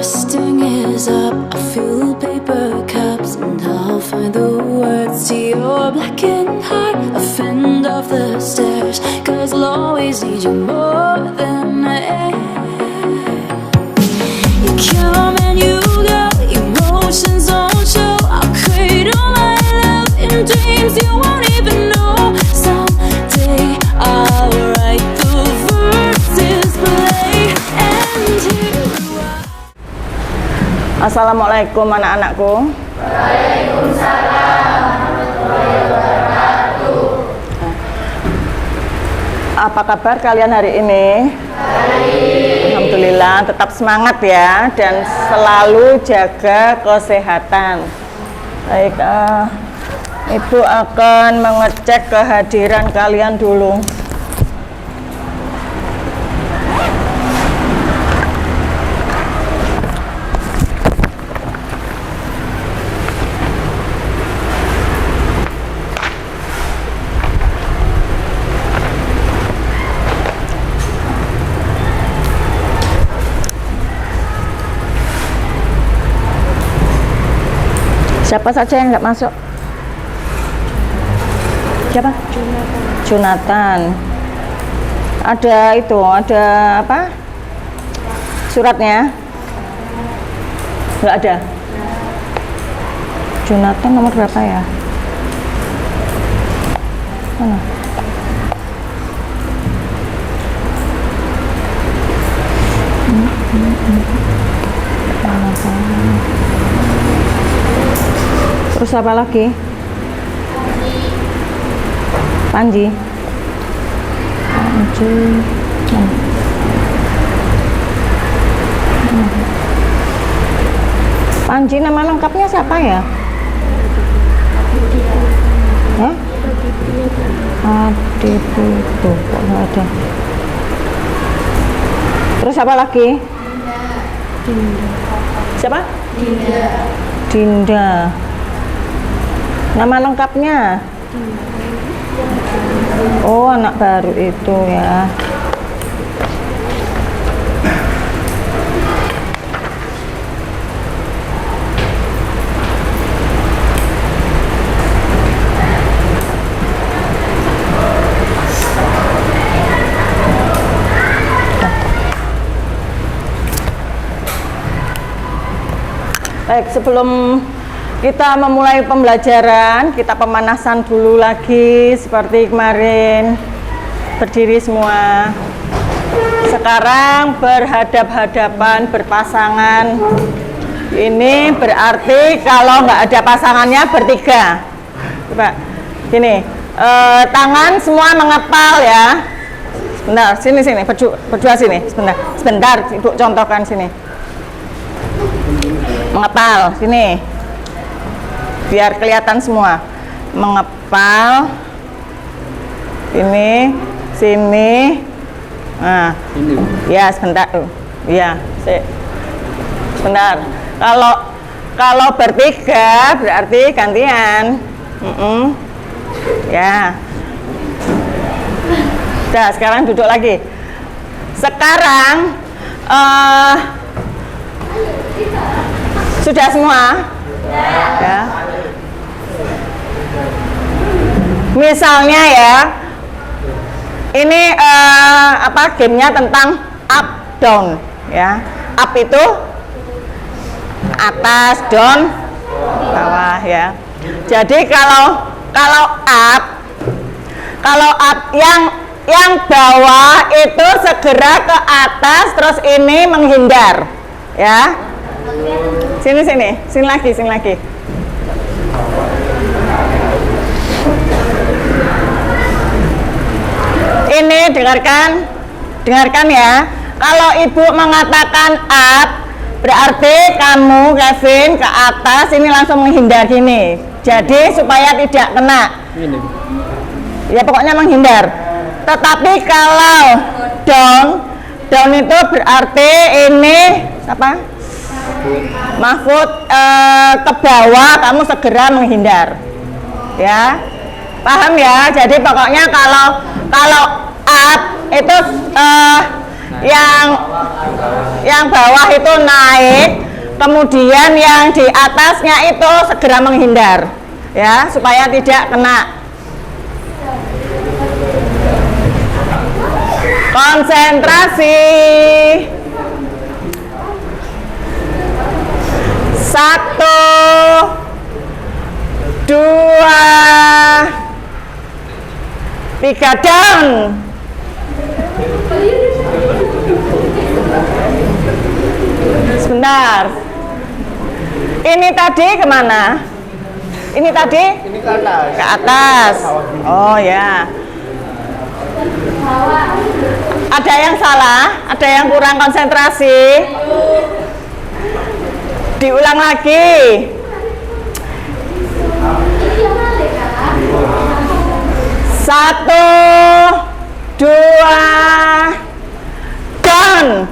Frosting is up, I fill paper cups, and I'll find the words to your blackened heart. A fend off the stairs, 'cause I'll always need you more than air. You come and you go, emotions don't show. I'll cradle my love in dreams you won't even know. Someday I'll write the verses, play and hear. Assalamualaikum anak-anakku. Waalaikumsalam warahmatullahi wabarakatuh. Apa kabar kalian hari ini? Baik. Alhamdulillah, tetap semangat ya dan selalu jaga kesehatan. Baik, Ibu akan mengecek kehadiran kalian dulu. Siapa saja yang nggak masuk? Siapa? Jonathan. Ada itu, ada apa? Suratnya? Nggak ada. Jonathan nomor berapa ya? Mana? Terus apa lagi? Panji. Panji nama lengkapnya siapa ya? Hah? Adiputu, kok nggak ada. Terus apa lagi? Dinda. Siapa? Dinda. Dinda. Nama lengkapnya? Oh, anak baru itu ya. Baik, sebelum kita memulai pembelajaran, kita pemanasan dulu lagi seperti kemarin. Berdiri semua. Sekarang berhadap-hadapan, berpasangan. Ini berarti kalau nggak ada pasangannya bertiga. Coba, gini, tangan semua mengepal ya. Sebentar, sini, berdua sini, sebentar, Ibu contohkan sini. Mengepal, sini. Biar kelihatan semua. Mengepal. Ini, sini. Nah, ya sebentar. Ya, sebentar. Kalau bertiga berarti gantian. Ya. Udah, sekarang duduk lagi. Sekarang sudah semua? Ya. Misalnya ya, ini gamenya tentang up down ya. Up itu atas, down bawah ya. Jadi kalau up yang bawah itu segera ke atas, terus ini menghindar ya. Sini lagi. Ini dengarkan ya. Kalau ibu mengatakan up, berarti kamu Kevin ke atas, ini langsung menghindar gini. Jadi supaya tidak kena. Ya pokoknya menghindar. Tetapi kalau down itu berarti ini apa? Mahfud ke bawah, kamu segera menghindar. Ya. Paham ya? Jadi pokoknya kalau up itu yang yang bawah itu naik, kemudian yang di atasnya itu segera menghindar, ya, supaya tidak kena. Konsentrasi. 1, 2, 3, down. Sebentar. Ini tadi kemana? Ini tadi? Ini ke atas. Ke atas. Oh ya. Ada yang salah? Ada yang kurang konsentrasi? Diulang lagi. 1, 2, down.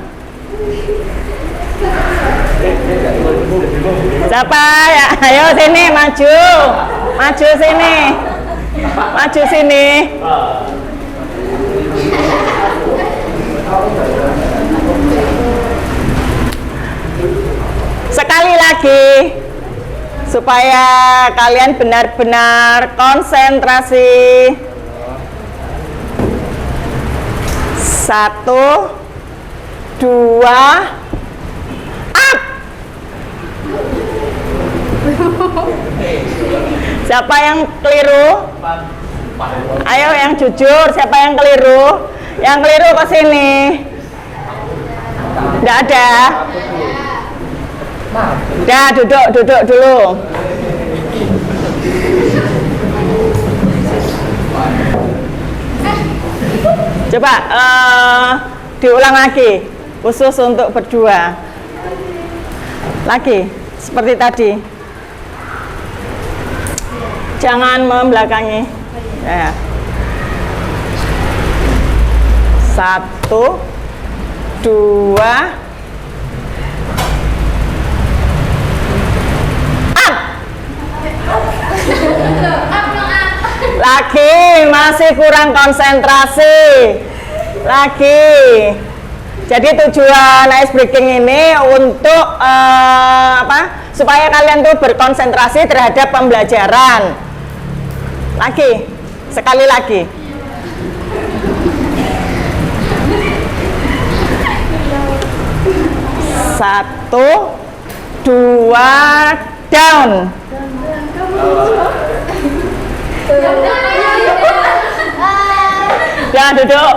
Siapa ya? Ayo sini maju. Maju sini. Maju sini. Sekali lagi supaya kalian benar-benar konsentrasi. 1, 2, up. Siapa yang keliru? Ayo yang jujur, siapa yang keliru? Yang keliru ke sini. Tidak ada. Udah, duduk dulu. Coba diulang lagi, khusus untuk berdua. Lagi, seperti tadi. Jangan membelakangi. Ya. 1, 2, lagi, masih kurang konsentrasi. Lagi. Jadi tujuan ice breaking ini untuk supaya kalian tuh berkonsentrasi terhadap pembelajaran. Lagi, sekali lagi. Satu, 2, down. Jangan duduk.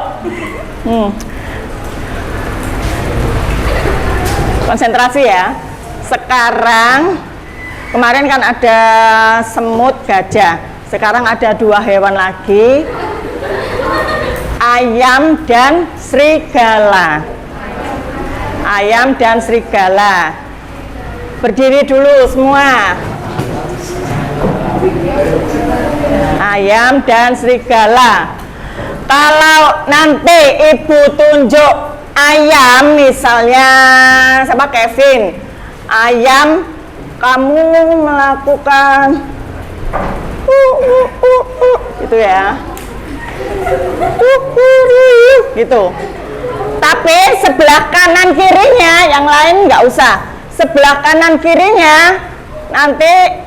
Konsentrasi ya. Sekarang, kemarin kan ada semut, gajah. Sekarang ada 2 hewan lagi, ayam dan serigala. Ayam dan serigala. Berdiri dulu semua. Ayam dan serigala. Kalau nanti ibu tunjuk ayam, misalnya sama Kevin, ayam, kamu melakukan gitu ya, gitu. Tapi sebelah kanan kirinya, yang lain nggak usah. Sebelah kanan kirinya nanti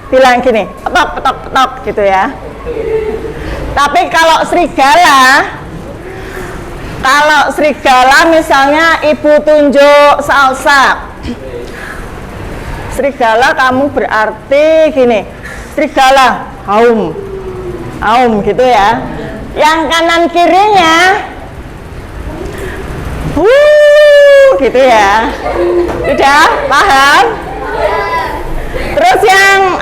bilang gini, petok petok petok gitu ya. Tapi kalau serigala misalnya ibu tunjuk salsa. Serigala kamu berarti gini, serigala haum, haum gitu ya. Yang kanan kirinya gitu ya. Sudah paham? Terus yang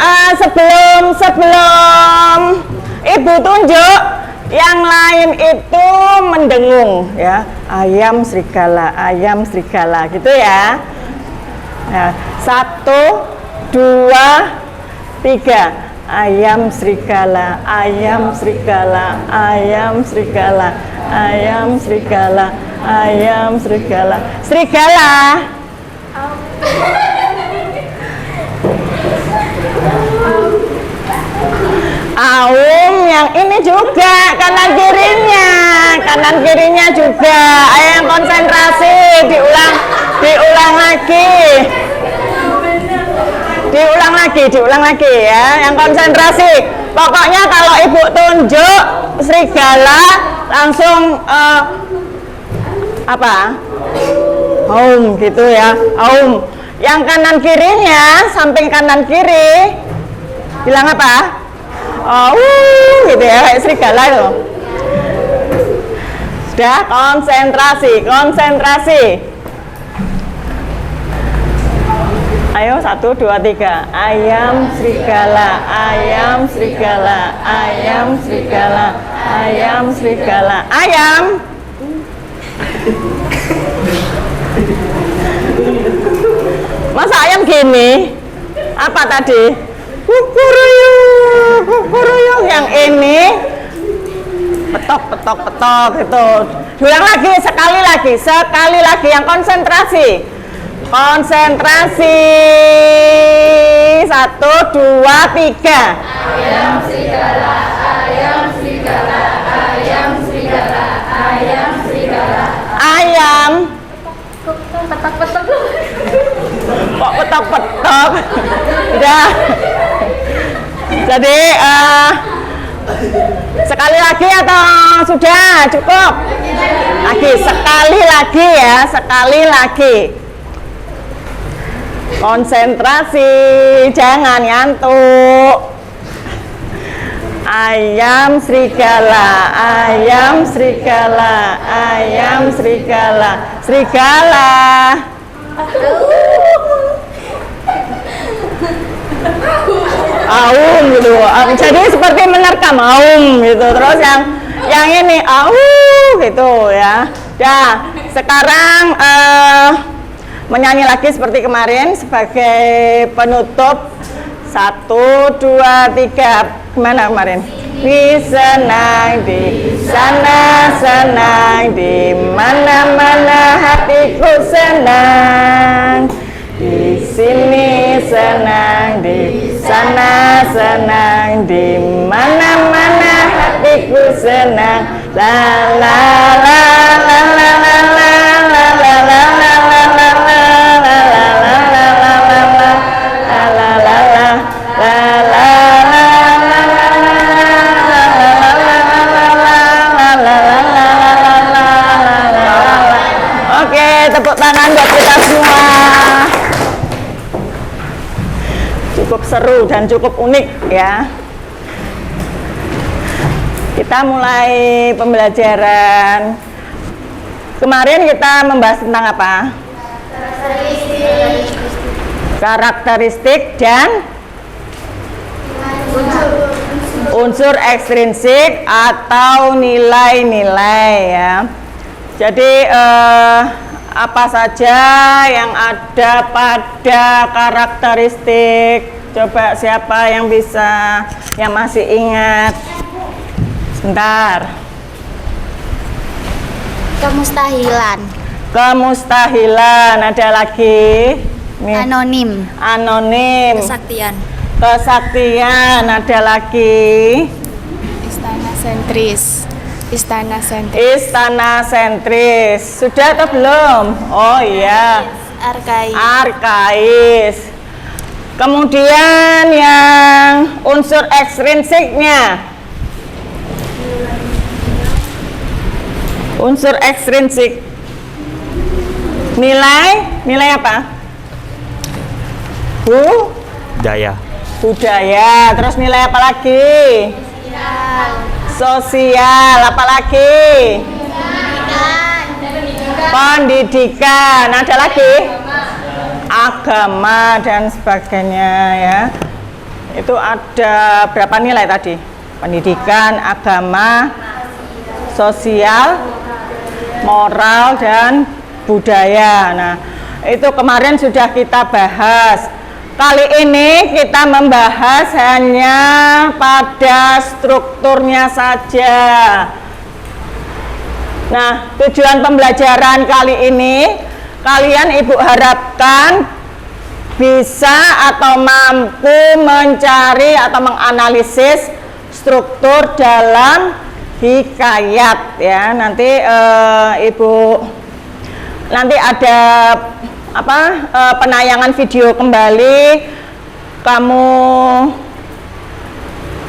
sebelum ibu tunjuk, yang lain itu mendengung ya, ayam serigala gitu ya. Nah, 1, 2, 3, ayam serigala, ayam serigala, ayam serigala, ayam serigala, ayam serigala, serigala. Aum, yang ini juga kanan kirinya juga. Ayo yang konsentrasi, diulang lagi. Diulang lagi ya, yang konsentrasi. Pokoknya kalau ibu tunjuk serigala langsung apa? Aum gitu ya, aum. Yang kanan kirinya, samping kanan kiri, bilang apa? Gitu ya, kayak serigala itu. Sudah, konsentrasi. Ayo 1, 2, 3. Ayam serigala, ayam serigala, ayam serigala, ayam serigala, ayam. Masa ayam gini? Apa tadi? Kukuruyuk. Yang ini petok gitu. Ulang lagi, sekali lagi yang konsentrasi. 1, 2, 3. Ayam serigala, ayam serigala, ayam serigala, ayam serigala. Ayam. Petok-petok. Kok petok. Udah. Jadi sekali lagi atau sudah cukup? Sekali lagi. Konsentrasi, jangan ngantuk. Ayam serigala, ayam serigala, ayam serigala, serigala. Aum gitu. Jadi seperti menerkam aum gitu. Terus yang ini gitu ya. Ya, sekarang menyanyi lagi seperti kemarin sebagai penutup. 1, 2, 3. Gimana kemarin? Di senang di sana, senang di mana-mana hatiku senang. Di sini senang, di sana senang, di mana-mana hatiku senang. La la la la la la la la la la la la tepuk tangan buat kita semua. Cukup seru dan cukup unik ya. Kita mulai pembelajaran. Kemarin kita membahas tentang apa? Karakteristik dan unsur ekstrinsik atau nilai-nilai ya. Jadi apa saja yang ada pada karakteristik? Coba siapa yang bisa, yang masih ingat? Sebentar. Kemustahilan, ada lagi? Nih. Anonim. Kesaktian, ada lagi? Istana sentris. Sudah atau belum? Oh iya. Arkais. Kemudian yang unsur ekstrinsiknya. Unsur ekstrinsik. Nilai apa? Budaya. Terus nilai apa lagi? Sosial. Apa lagi? Pendidikan. Ada lagi? Agama dan sebagainya ya. Itu ada berapa nilai tadi? Pendidikan, agama, sosial, moral dan budaya. Nah, itu kemarin sudah kita bahas. Kali ini kita membahas hanya pada strukturnya saja. Nah, tujuan pembelajaran kali ini, kalian Ibu harapkan bisa atau mampu mencari atau menganalisis struktur dalam hikayat ya. Nanti Ibu nanti ada penayangan video kembali,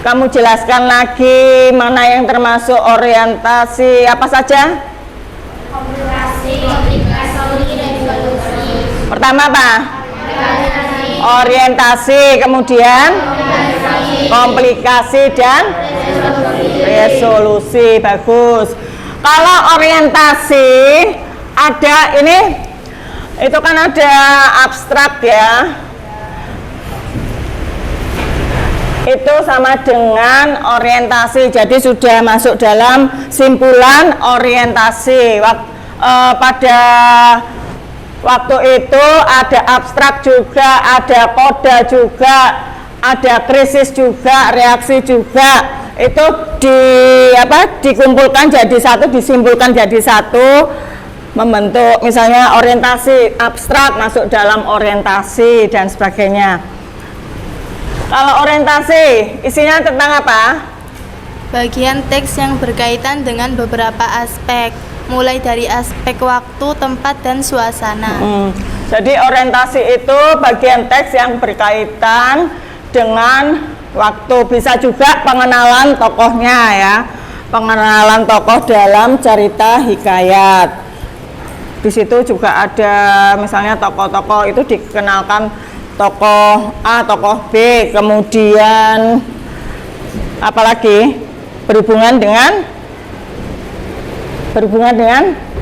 kamu jelaskan lagi mana yang termasuk orientasi apa saja? Komunikasi, solusi dan solusi. Pertama apa? Orientasi, kemudian komplikasi dan resolusi. Bagus. Kalau orientasi ada ini, itu kan ada abstrak ya. Itu sama dengan orientasi, jadi sudah masuk dalam simpulan orientasi. Pada waktu itu ada abstrak juga, ada koda juga, ada krisis juga, reaksi juga. Itu dikumpulkan jadi satu, disimpulkan jadi satu, membentuk misalnya orientasi abstrak masuk dalam orientasi dan sebagainya. Kalau orientasi isinya tentang apa? Bagian teks yang berkaitan dengan beberapa aspek, mulai dari aspek waktu, tempat, dan suasana. Jadi orientasi itu bagian teks yang berkaitan dengan waktu, bisa juga pengenalan tokohnya ya, pengenalan tokoh dalam cerita hikayat. Di situ juga ada misalnya tokoh-tokoh itu dikenalkan tokoh A, tokoh B, kemudian apalagi berhubungan dengan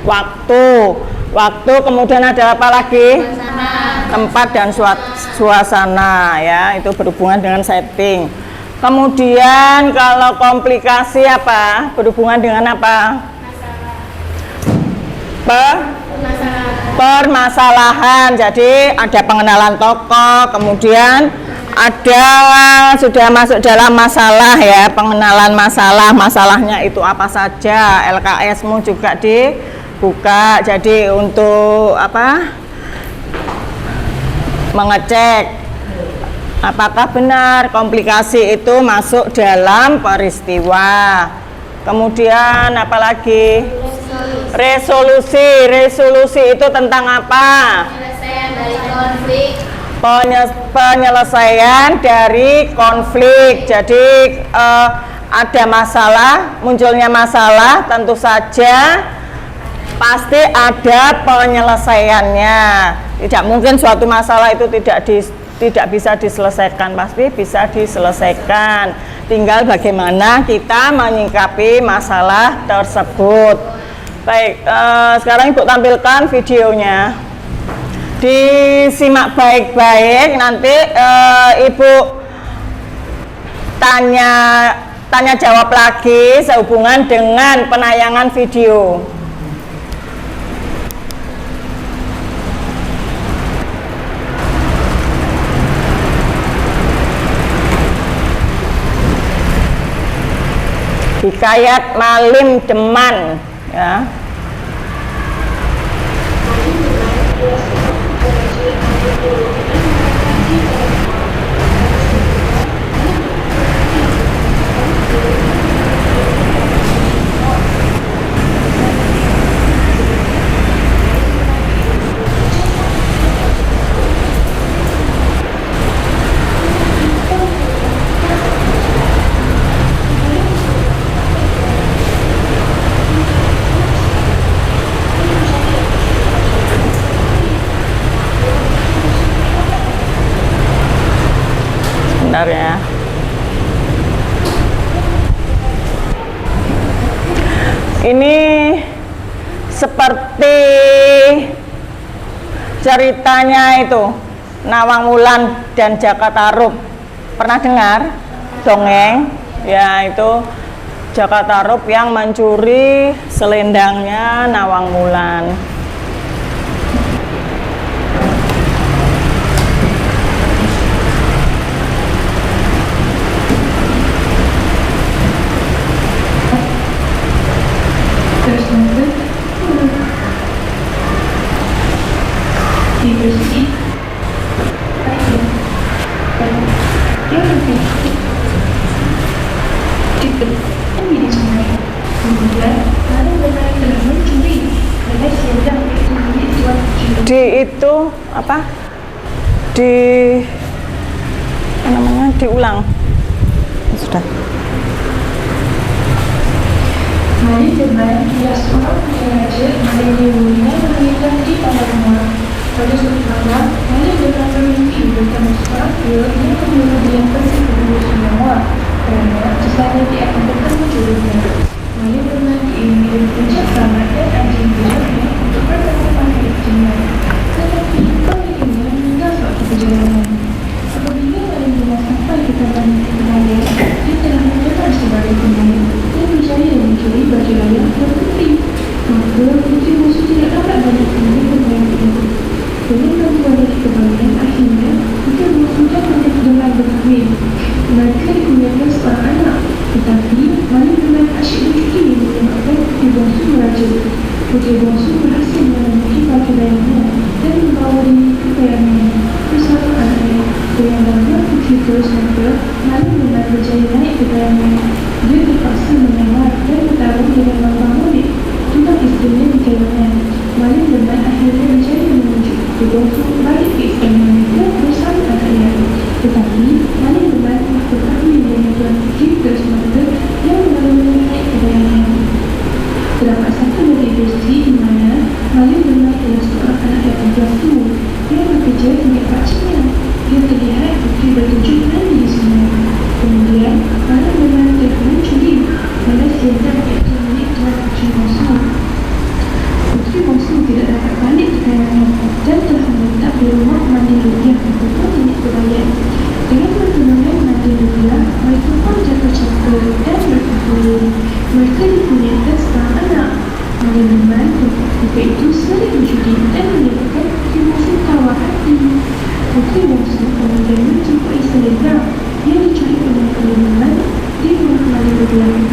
waktu, kemudian ada apa lagi? Tempat dan suasana ya, itu berhubungan dengan setting. Kemudian kalau komplikasi apa? Berhubungan dengan apa? Permasalahan. Jadi ada pengenalan tokoh, kemudian ada sudah masuk dalam masalah ya, pengenalan masalahnya itu apa saja, LKS-mu juga dibuka. Jadi untuk mengecek apakah benar komplikasi itu masuk dalam peristiwa. Kemudian apalagi? Resolusi itu tentang apa? Penyelesaian dari konflik. Penyelesaian dari konflik. Jadi ada masalah, munculnya masalah, tentu saja pasti ada penyelesaiannya. Tidak mungkin suatu masalah itu tidak bisa diselesaikan, pasti bisa diselesaikan. Tinggal bagaimana kita menyikapi masalah tersebut. Baik, sekarang Ibu tampilkan videonya. Disimak baik-baik, nanti Ibu tanya jawab lagi sehubungan dengan penayangan video. Hikayat Malim Deman ya. Ya. Ini seperti ceritanya itu Nawang Wulan dan Jaka Tarub. Pernah dengar dongeng? Ya, itu Jaka Tarub yang mencuri selendangnya Nawang Wulan. Kemudian, lalu benar-benar mencuri. Mereka siap untuk mencuri suatu di itu apa? Di apa namanya? Diulang. Sudah. Mari Deman ialah seorang putera raja Mari Dewinya melahirkan di Palermo. Pada suatu malam, Mari Deman bermimpi bersama seorang pria yang menyuruh dia pergi ke Gunung Sumawa kerana di sana dia akan bertemu jodohnya. Mari Deman diiringi dengan puncak selamat dan anjing bijaknya untuk bertemu pada istrinya. Tetapi pemiliknya meninggal suatu perjalanan. Apabila Mari Deman sampai ke taman kebaya, dia telah mendengar sebagai pemain dan berjaya mencuri baju layak dan putri. Maka putri musuh tidak dapat banyak sendiri pemain itu. Dengan bantuan dari kebayan, akhirnya putri musuh dan Mari Deman berkahwin. Mereka dikurniakan seorang anak. Tetapi Mari Deman asyik mencuri menyebabkan putri bongsu meraja. Putri bongsu berhasil menemukan baju layaknya dan membawa diri ke kayangannya bersama anaknya. Dengan bangga putri terus maka Mari Deman berjaya naik ke kayangannya. Dia terpaksa menyamar dan bertarung dengan Bang Murid tentang istrinya di kayangan. Mari Deman akhirnya berjaya menunjuk putri bongsu balik ke istana dan bersama anaknya. Tetapi Mari Deman berkahwin dengan Tuan Putri terus maka yang melalui naik ke kayangan. Terdapat satu lagi versi di mana Mari Deman adalah seorang anak yang berlaku yang bekerja dengan pakciknya. Dia terlihat putri bertujuh nadi di sungai. Kemudian Mari Deman terkena curi pada siasat iaitu milik Tuan Putri bongsu. Putri bongsu tidak dapat balik ke kayangan dan telah menetap di rumah mandi Rupiah untuk milik kebayan. Dengan pertunangan mandi Rupiah, mereka pun jatuh cinta dan berkahwin. Mereka dikurniakan seorang anak. Mari Deman ketika itu sering berjudi dan menyebabkan putri bongsu tawar hati. Putri bongsu kemudian menjumpai selendang yang dicuri oleh Mari Deman di rumah Mari Rupiah.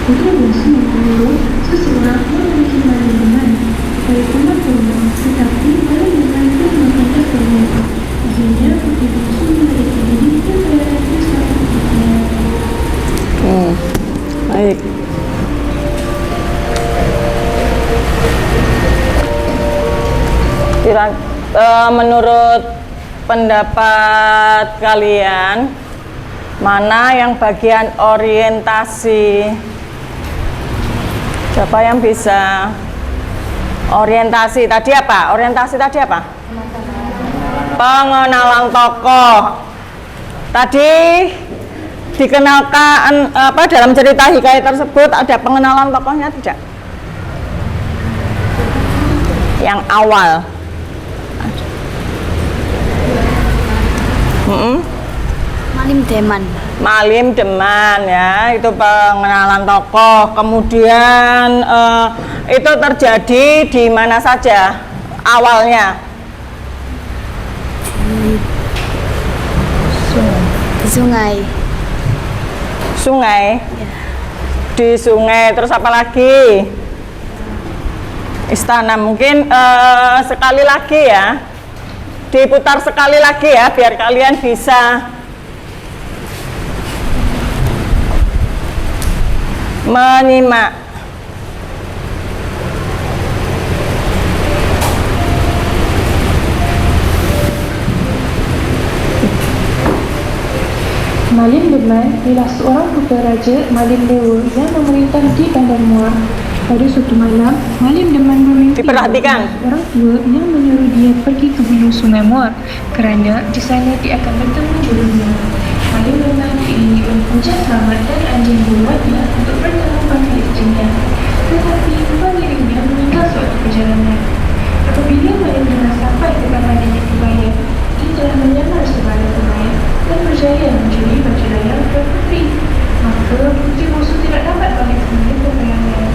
Putri bongsu menyuruh seseorang memiliki Mari Deman supaya pulang ke rumah, tetapi Mari Deman pun mengatakannya. Akhirnya putri bongsu melarikan diri ke kayangan bersama ibunya. Baik. Menurut pendapat kalian, mana yang bagian orientasi? Siapa yang bisa? Orientasi tadi apa? Orientasi tadi apa? Pengenalan tokoh. Tadi dikenalkan apa dalam cerita hikayat tersebut ada pengenalan tokohnya tidak? Yang awal. Malim Deman. Malim Deman ya, itu pengenalan tokoh. Kemudian itu terjadi di mana saja awalnya? Di sungai. Sungai. Ya. Di sungai, terus apa lagi? Istana. Mungkin sekali lagi ya. Diputar sekali lagi ya biar kalian bisa menyimak. Malim Deman ialah seorang putera raja Malim Dewa yang memerintah di Bandar Muar. Pada suatu malam, Malim Deman bermimpi Diperhatikan. orang tua yang menyuruh dia pergi ke hulu Sungai Muar kerana di sana dia akan bertemu jodohnya. Malim Deman diiringi oleh puncak selamat dan anjing buatnya untuk bertemu pada istrinya. Tetapi pemiliknya meninggal suatu perjalanan. Apabila Malim Deman sampai ke taman nenek kebaya, dia telah menyamar sebagai pemain dan berjaya mencuri baju layar dan putri. Maka putri bongsu tidak dapat balik sendiri ke kayangan.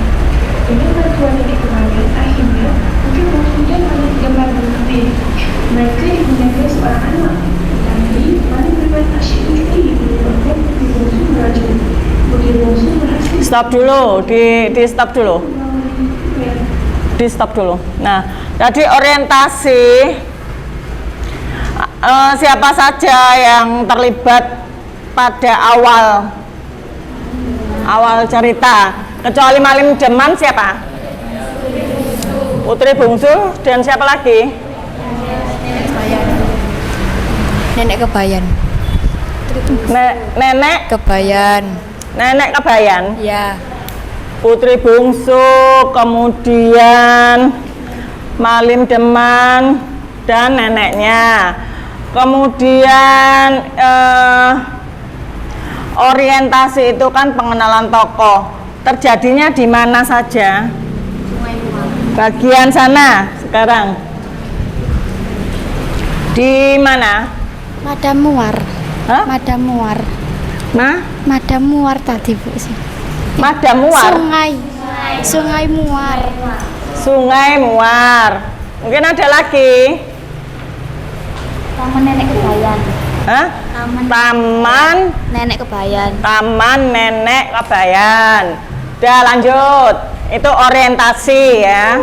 Dengan bantuan nenek kebaya, akhirnya putri bongsu dan Malim Deman berkahwin. Mereka digunakan seorang anak. Tetapi Malim Deman asyik mencuri menyebabkan putri bongsu meraja. Putri bongsu berhasil Stop dulu, di stop dulu. Di stop dulu. Nah, jadi orientasi siapa saja yang terlibat pada awal cerita, kecuali Malim Deman siapa? Putri bungsu dan siapa lagi? Nenek kebayan. Nenek Kebayan. Nenek Kebayan. Ya. Putri bungsu, kemudian Malin Deman dan neneknya. Kemudian orientasi itu kan pengenalan tokoh. Terjadinya di mana saja? Bagian sana sekarang. Di mana? Madam Muar. Hah? Madam Muar. Madam Muar tadi Bu sih. Madam Muar. Sungai Muar. Sungai Muar. Mungkin ada lagi. Taman Nenek Kebayan. Hah? Taman Nenek Kebayan. Taman Nenek Kebayan. Udah lanjut. Itu orientasi ya.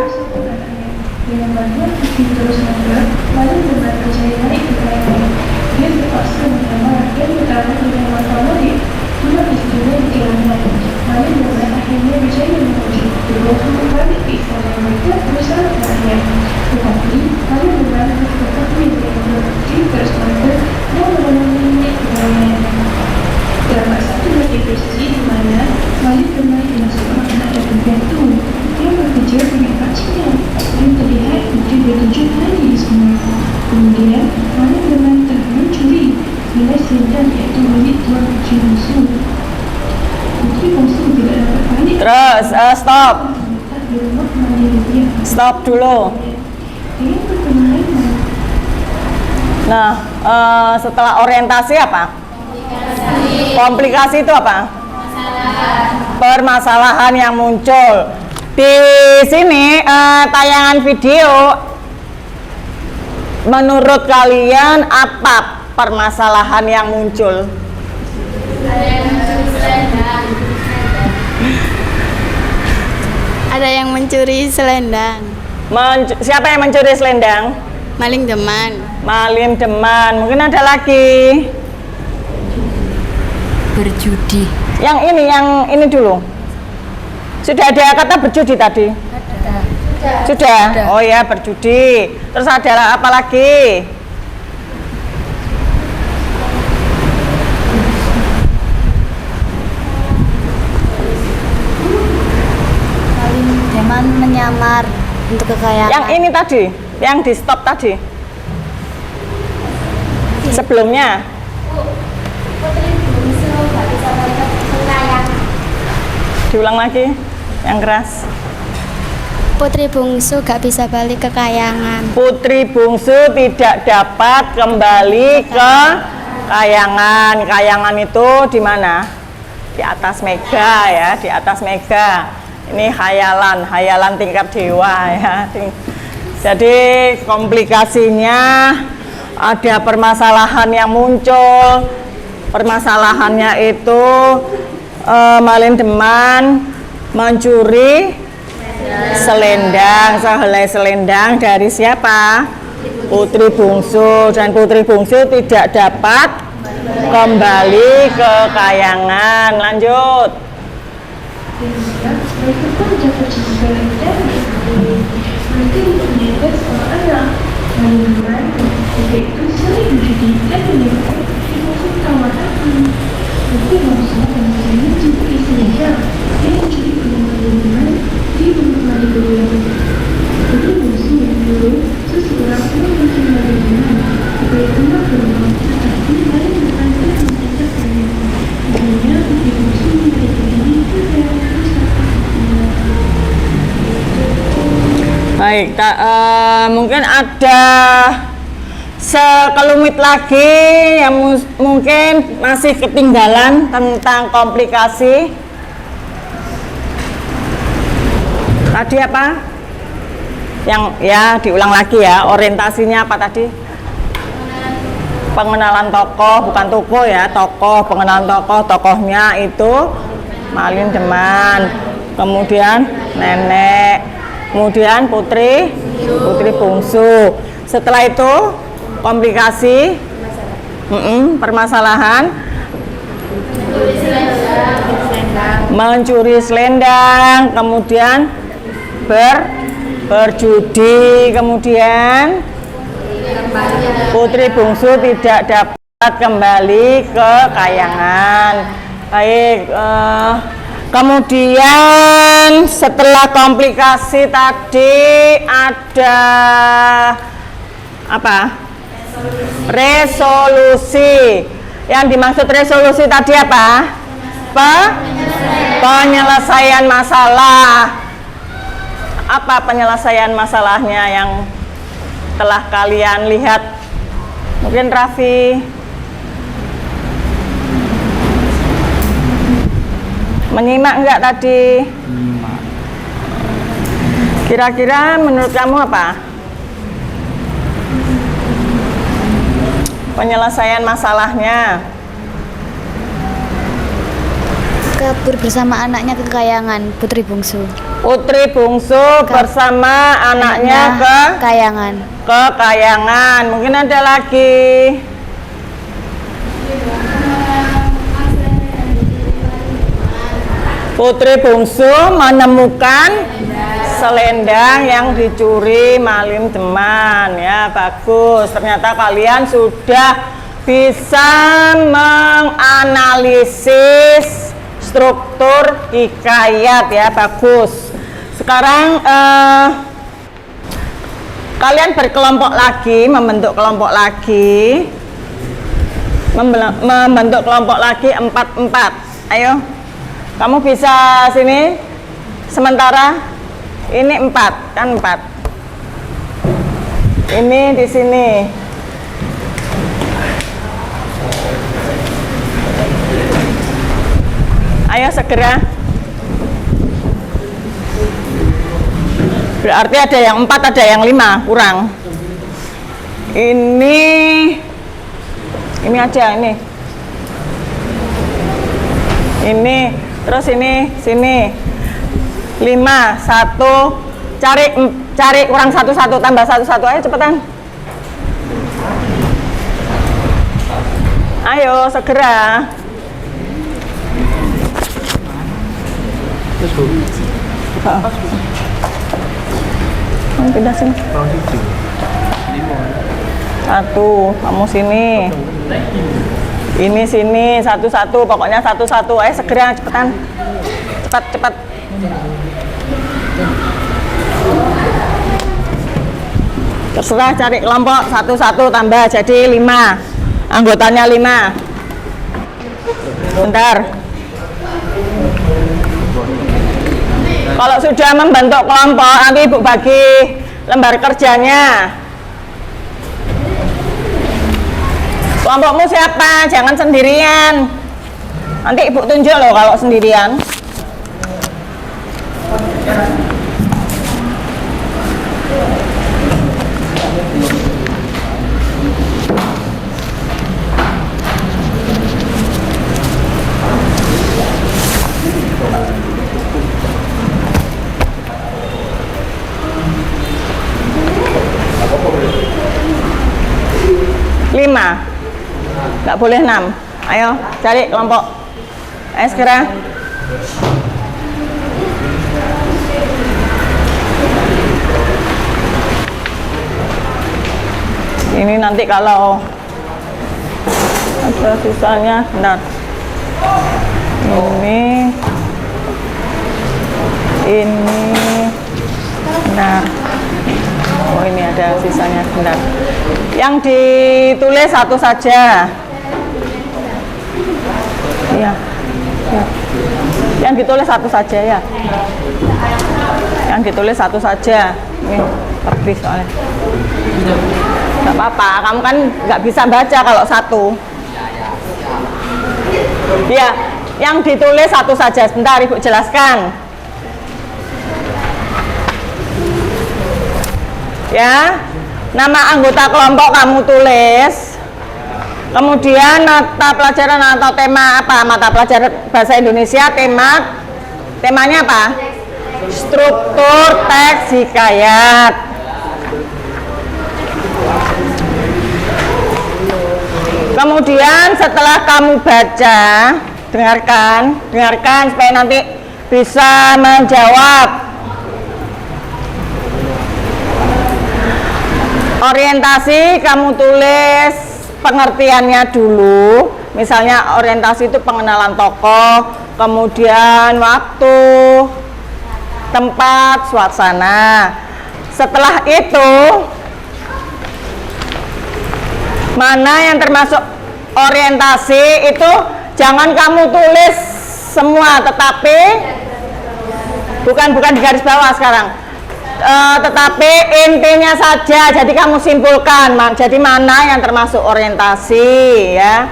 Dengan bantuan bukti terus mengejar, lalu benar percaya naik ke kereta. Dia terpaksa menyamar dan bertemu dengan wartawan guna istrinya di kehilangan. Lalu benar akhirnya percaya memuji. Kedua kembali ke istana mereka berusaha terakhir. Tetapi lalu benar berkata dengan bukti terus mengejar dan menemui kehilangan. Terdapat satu lagi versi di mana Malik benar dimasukkan anak dan pembantu. Dia bekerja dengan pakciknya dan terlihat putri bertunjuk lagi di semua. Kemudian Malik benar mencuri nilai selendang iaitu milik tuan putri bungsu. Putri bungsu tidak dapat balik. Terus stop. Di rumah mandiri dia. Stop dulu. Dia berkenalan. Nah, setelah orientasi apa? Komplikasi itu apa? Permasalahan yang muncul. Di sini tayangan video, menurut kalian apa permasalahan yang muncul? Ada yang mencuri selendang. Siapa yang mencuri selendang? Maling Deman. Malin Deman. Mungkin ada lagi. Berjudi. Yang ini dulu. Sudah ada kata berjudi tadi? Sudah. Oh ya, berjudi. Terus ada apa lagi? Malin Deman menyamar untuk kekayaan. Yang ini tadi, yang di stop tadi. Sebelumnya. Putri bungsu gak bisa balik kekayaan. Diulang lagi, yang keras. Putri bungsu gak bisa balik ke kayangan. Putri bungsu tidak dapat kembali ke kayangan. Kayangan itu di mana? Di atas mega ya, di atas mega. Ini hayalan tingkat dewa ya. Jadi komplikasinya ada permasalahan yang muncul. Permasalahannya itu Malin Deman mencuri selendang, sehelai selendang dari siapa? Putri bungsu, dan putri bungsu tidak dapat kembali ke kayangan. Lanjut. Mereka pun jatuh cinta dan mereka mempunyai seorang anak. Malin Deman ketika itu sering berjudi dan menyebabkan putri bungsu kawan hati. Putri bungsu dan saya mencuri selendang dan mencuri peluang Malin Deman di rumah Malin Deman. Putri bungsu yang dulu seseorang pun mencuri Malin Deman supaya pulang ke rumah, tetapi Malin Deman telah mencetakkannya. Akhirnya putri bungsu melarikan diri ke Baik, mungkin ada sekelumit lagi yang mungkin masih ketinggalan tentang komplikasi. Tadi apa? Yang ya diulang lagi ya, orientasinya apa tadi? Pengenalan tokoh, bukan tokoh ya, tokoh, pengenalan tokoh, tokohnya itu Malin Deman, kemudian nenek, kemudian putri bungsu. Setelah itu komplikasi, permasalahan, mencuri selendang, kemudian berjudi, kemudian putri bungsu tidak dapat kembali ke kayangan. Baik, kemudian setelah komplikasi tadi ada apa? Resolusi. Yang dimaksud resolusi tadi apa? Penyelesaian masalah. Apa penyelesaian masalahnya yang telah kalian lihat? Mungkin Raffi menyimak enggak tadi? Kira-kira menurut kamu apa penyelesaian masalahnya? Kabur bersama anaknya ke kayangan, putri bungsu. Putri bungsu bersama anaknya ke kayangan. Mungkin ada lagi. Putri bungsu menemukan selendang yang dicuri maling teman. Ya, bagus. Ternyata kalian sudah bisa menganalisis struktur hikayat ya, bagus. Sekarang kalian berkelompok lagi, membentuk kelompok lagi, membentuk kelompok lagi 4-4. Ayo, kamu bisa sini. Sementara ini 4 kan 4. Ini di sini. Ayo segera. Berarti ada yang 4, ada yang 5, kurang. Ini aja ini. Ini, terus ini, sini. 5, 1. Cari kurang 1, tambah 1, ayo cepetan. Ayo segera. Pindah sini. 1, kamu sini. Ini sini, 1, pokoknya 1. Ayo segera, cepetan. Cepat. Terserah cari kelompok 1 tambah jadi 5. Anggotanya 5. Bentar. Kalau sudah membentuk kelompok, nanti Ibu bagi lembar kerjanya. Kelompokmu siapa? Jangan sendirian. Nanti Ibu tunjuk loh kalau sendirian. Nggak boleh 6. Ayo cari kelompok. Ayo segera. Ini nanti kalau ada sisanya, benar. Ini benar. Oh, ini ada sisanya, benar. Yang ditulis 1 saja. Iya. Yang ditulis 1 saja ya. Yang ditulis 1 saja. Ini lebih soalnya. Nggak apa-apa, kamu kan nggak bisa baca kalau 1. Ya, yang ditulis 1 saja. Sebentar, Ibu jelaskan. Ya, nama anggota kelompok kamu tulis. Kemudian mata pelajaran atau tema apa? Mata pelajaran bahasa Indonesia, temanya apa? Struktur teks hikayat. Kemudian setelah kamu baca, dengarkan supaya nanti bisa menjawab. Orientasi kamu tulis pengertiannya dulu. Misalnya orientasi itu pengenalan tokoh, kemudian waktu, tempat, suasana. Setelah itu, mana yang termasuk orientasi itu jangan kamu tulis semua, tetapi bukan di garis bawah sekarang. Tetapi intinya saja, jadi kamu simpulkan jadi mana yang termasuk orientasi ya.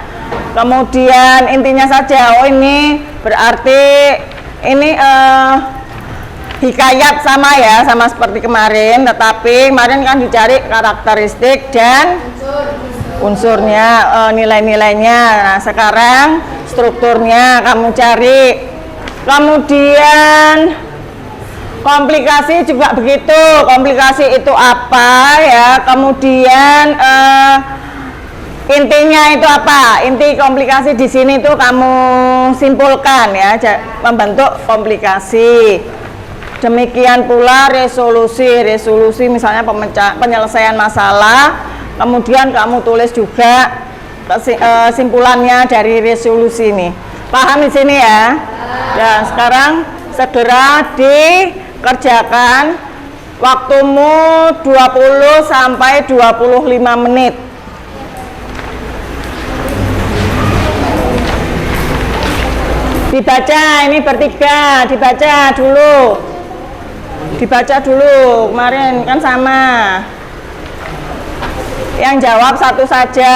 Kemudian intinya saja, oh ini berarti ini hikayat sama ya, sama seperti kemarin, tetapi kemarin kan dicari karakteristik dan unsurnya, nilai-nilainya. Nah sekarang strukturnya kamu cari. Kemudian komplikasi juga begitu. Komplikasi itu apa ya? Kemudian intinya itu apa? Inti komplikasi di sini tuh kamu simpulkan ya, membentuk komplikasi. Demikian pula resolusi misalnya penyelesaian masalah. Kemudian kamu tulis juga kesimpulannya dari resolusi ini. Paham di sini ya? Dan sekarang segera dikerjakan, waktumu 20 sampai 25 menit. Dibaca, ini bertiga, dibaca dulu. Kemarin kan sama. Yang jawab satu saja.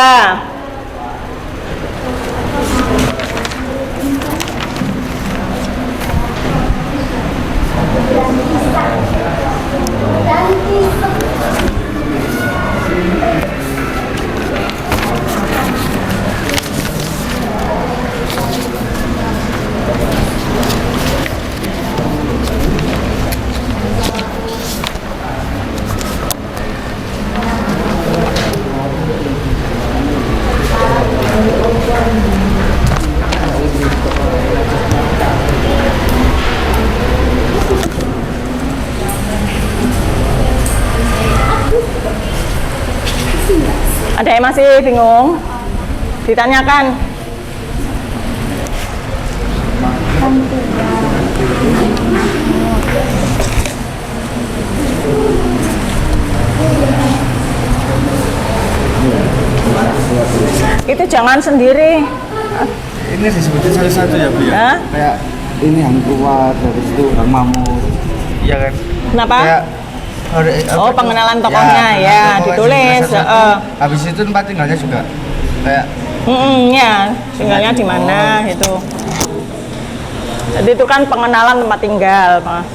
Ada yang masih bingung? Ditanyakan. Itu jangan sendiri. Ini disebutnya salah satu ya Bu ya? Kayak ini Hang Tua, habis itu Hang Mamut. Iya kan? Kenapa? Kayak pengenalan tokohnya ya, ditulis. Habis itu tempat tinggalnya juga kayak ya, tinggalnya di mana gitu. Jadi itu kan pengenalan tempat tinggal, Pak.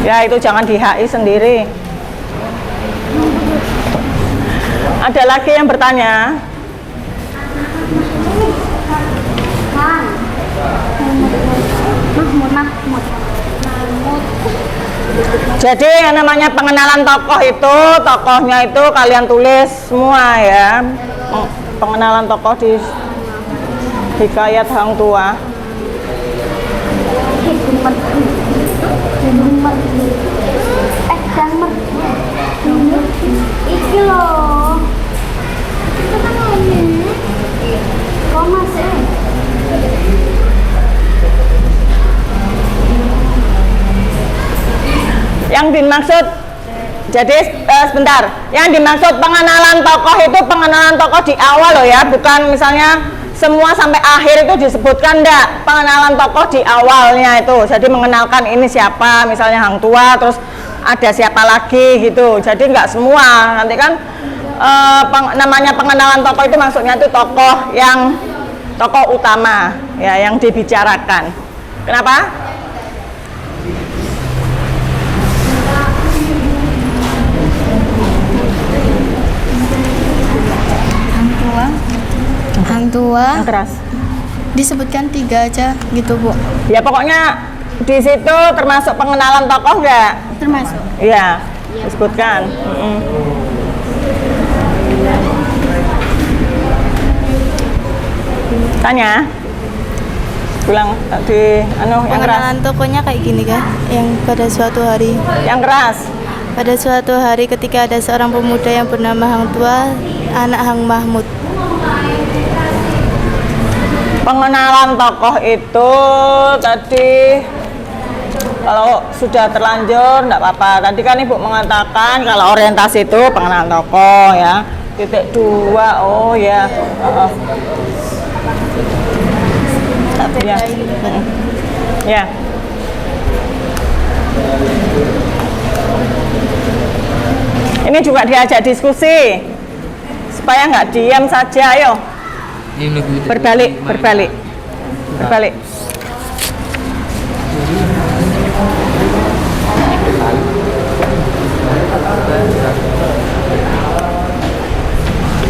Ya itu jangan di HI sendiri. Ada lagi yang bertanya? Mahmud. Jadi yang namanya pengenalan tokoh itu, tokohnya itu kalian tulis semua ya. Pengenalan tokoh di hikayat Hang Tua. Iki loh. Itu kan ini. Kok masih? Yang dimaksud, jadi sebentar, yang dimaksud pengenalan tokoh itu pengenalan tokoh di awal loh ya, bukan misalnya semua sampai akhir itu disebutkan, enggak. Pengenalan tokoh di awalnya itu, jadi mengenalkan ini siapa, misalnya Hang Tua, terus ada siapa lagi gitu, jadi enggak semua. Nanti kan namanya pengenalan tokoh itu maksudnya itu tokoh yang tokoh utama ya, yang dibicarakan. Kenapa? Hang Tua Yang keras. disebutkan 3 aja gitu Bu. Ya pokoknya di situ termasuk pengenalan tokoh enggak? Termasuk. Iya, disebutkan. Tanya. Bilang di yang keras. Pengenalan tokohnya kayak gini kan, yang pada suatu hari. Yang keras. Pada suatu hari ketika ada seorang pemuda yang bernama Hang Tua, anak Hang Mahmud. Pengenalan tokoh itu tadi kalau sudah terlanjur enggak apa-apa. Tadi kan Ibu mengatakan kalau orientasi itu pengenalan tokoh ya. Titik 2. Oh ya. Ya. Ya. Ini juga diajak diskusi supaya nggak diam saja. Ayo berbalik.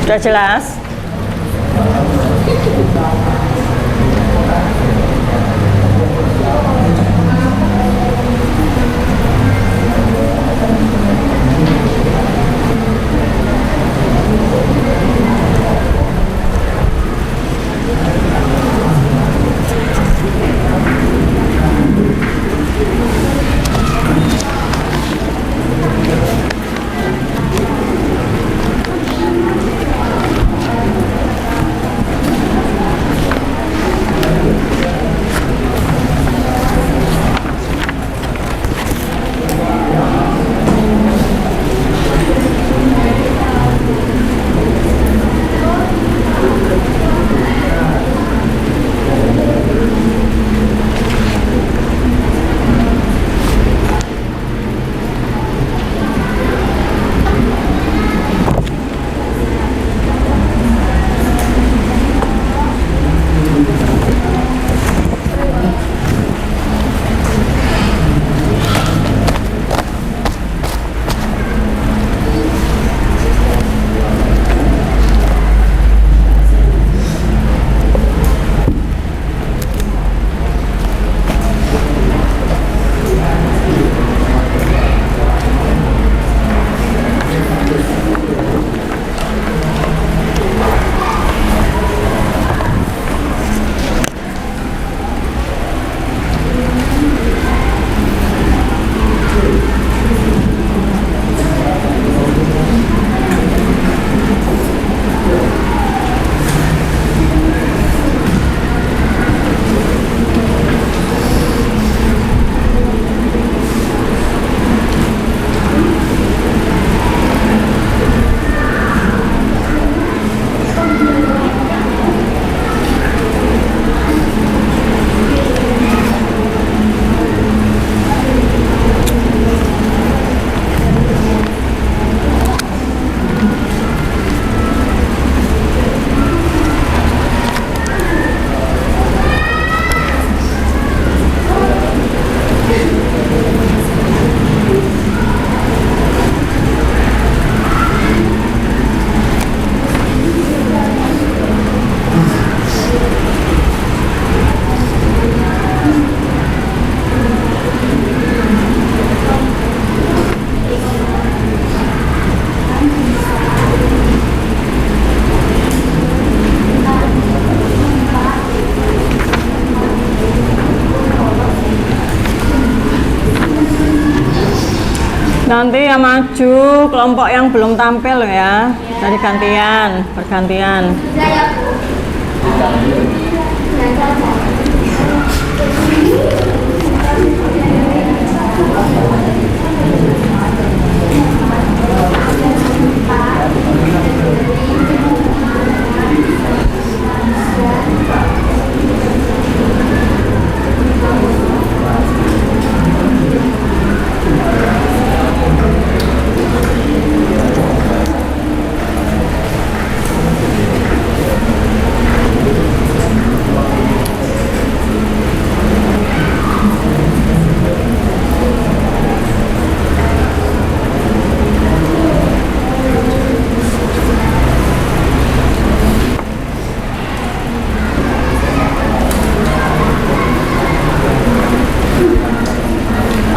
Sudah jelas? Nanti yang maju kelompok yang belum tampil ya. Tadi gantian, bergantian.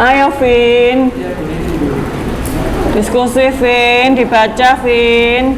Ayo Vin, diskusi Vin, dibaca Vin.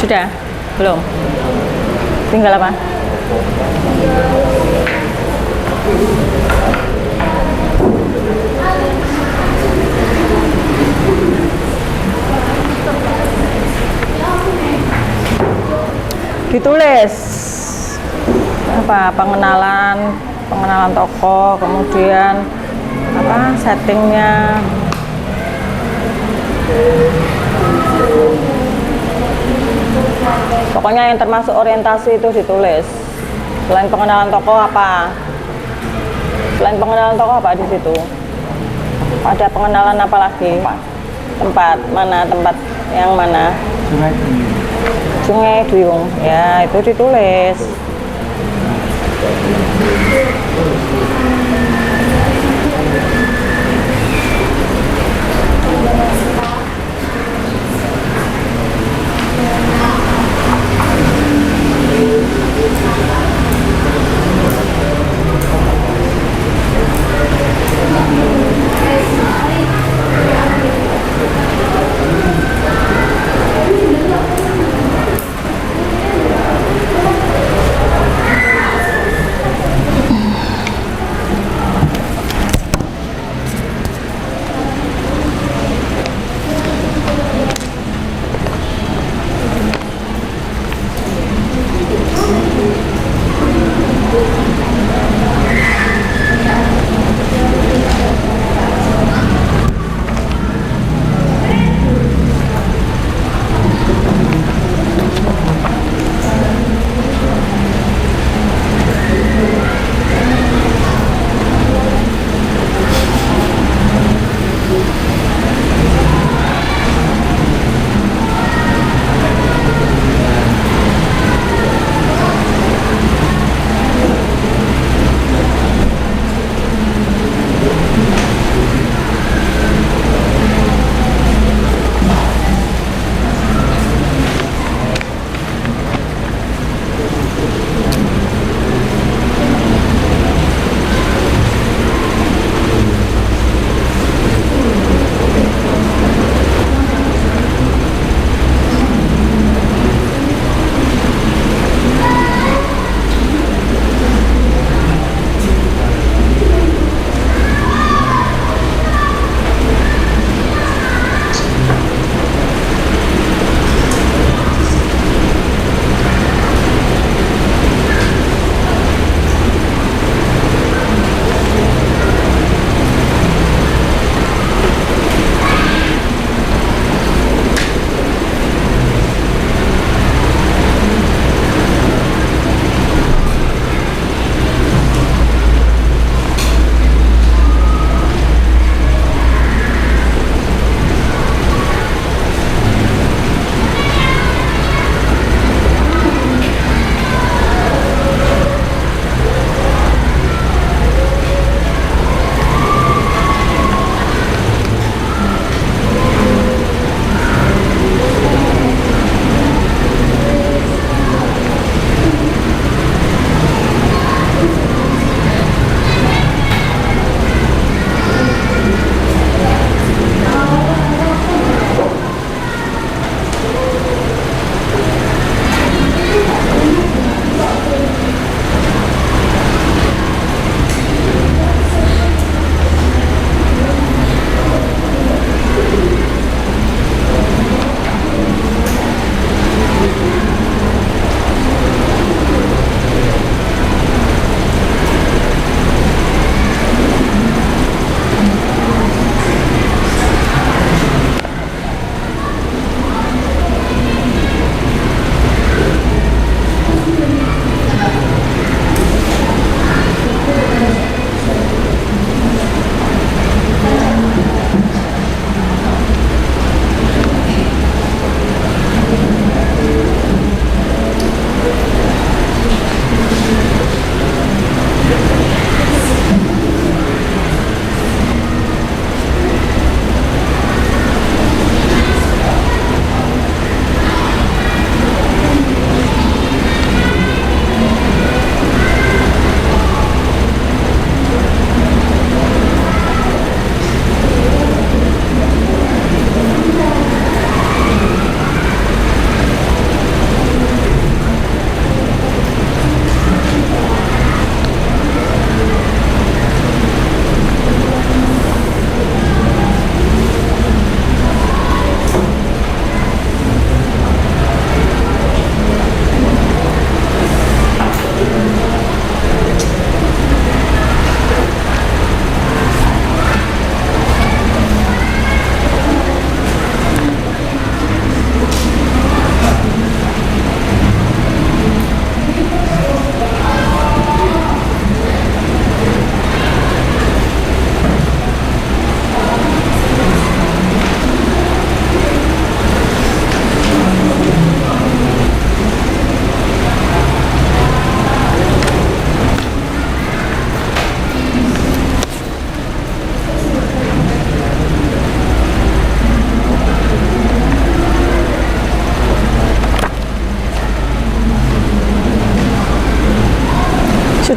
Sudah? Belum? Tinggal apa? Ditulis apa pengenalan toko, kemudian apa settingnya, pokoknya yang termasuk orientasi itu ditulis. Selain pengenalan toko apa? Selain pengenalan toko apa di situ? Ada pengenalan apa lagi? Tempat mana? Tempat yang mana? Sungai Duyung. Ya, itu ditulis.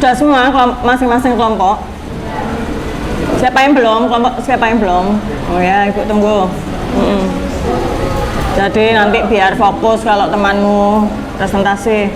Sudah semua masing-masing kelompok. Siapa yang belum? Kelompok siapa yang belum? Oh ya, Ibu tunggu. Jadi nanti biar fokus kalau temanmu presentasi.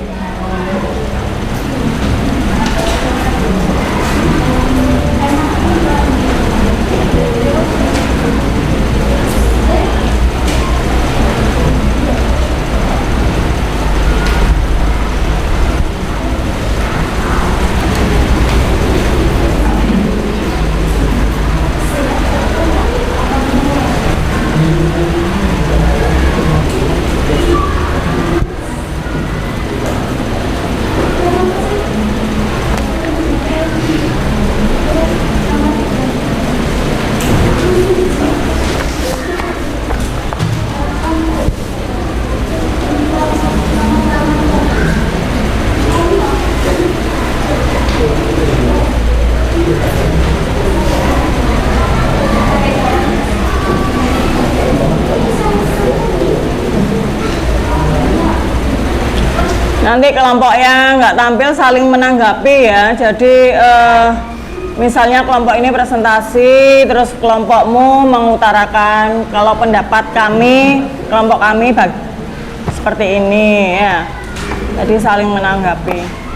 Nanti kelompok yang nggak tampil saling menanggapi ya. Jadi misalnya kelompok ini presentasi, terus kelompokmu mengutarakan kalau pendapat kami, kelompok kami seperti ini ya. Jadi saling menanggapi.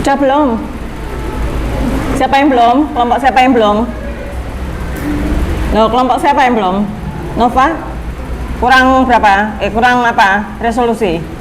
Sudah belum? Siapa yang belum? Kelompok siapa yang belum? Loh, kelompok siapa yang belum? Nova? Kurang berapa? Kurang apa? Resolusi?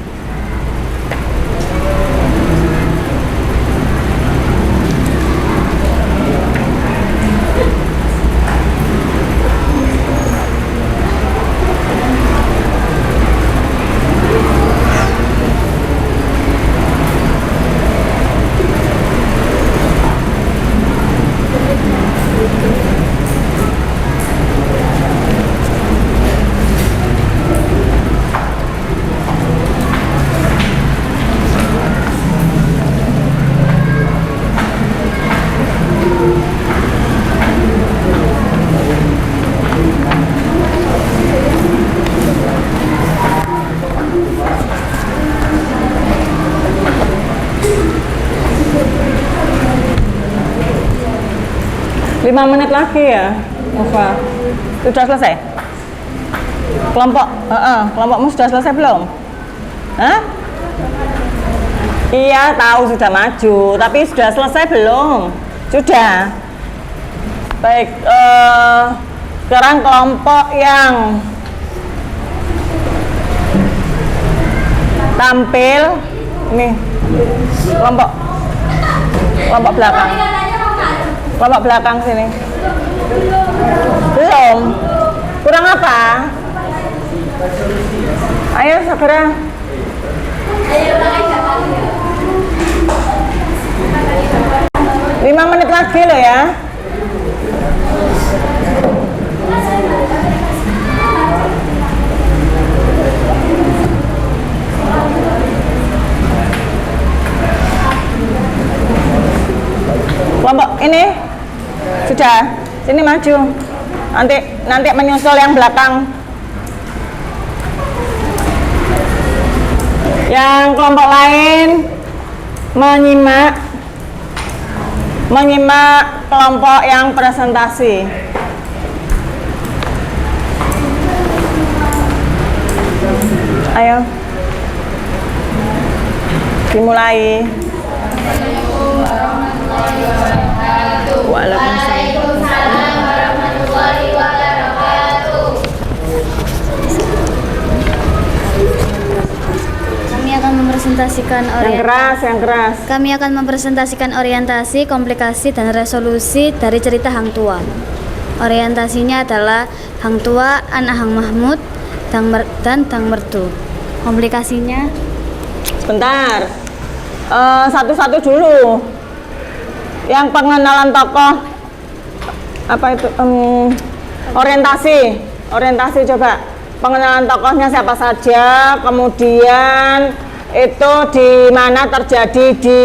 Lima menit lagi ya, Nova. Sudah selesai? Kelompokmu sudah selesai belum? Hah? Iya, tahu sudah maju, tapi sudah selesai belum? Sudah. Baik, sekarang kelompok yang tampil ini kelompok belakang. Kelompok belakang sini. Belum. Kurang apa? Ayo segera. 5 menit lagi loh ya. Kelompok ini sudah, sini maju. Nanti menyusul yang belakang. Yang kelompok lain menyimak kelompok yang presentasi. Ayo, dimulai. Waalaikumsalam warahmatullahi wabarakatuh. Kami akan mempresentasikan Yang keras. Kami akan mempresentasikan orientasi, komplikasi, dan resolusi dari cerita Hang Tua. Orientasinya adalah Hang Tua, anak Hang Mahmud, dan Dang Merdu. Komplikasinya? Sebentar, satu-satu dulu. Yang pengenalan tokoh, apa itu? Orientasi coba. Pengenalan tokohnya siapa saja, kemudian itu di mana terjadi, di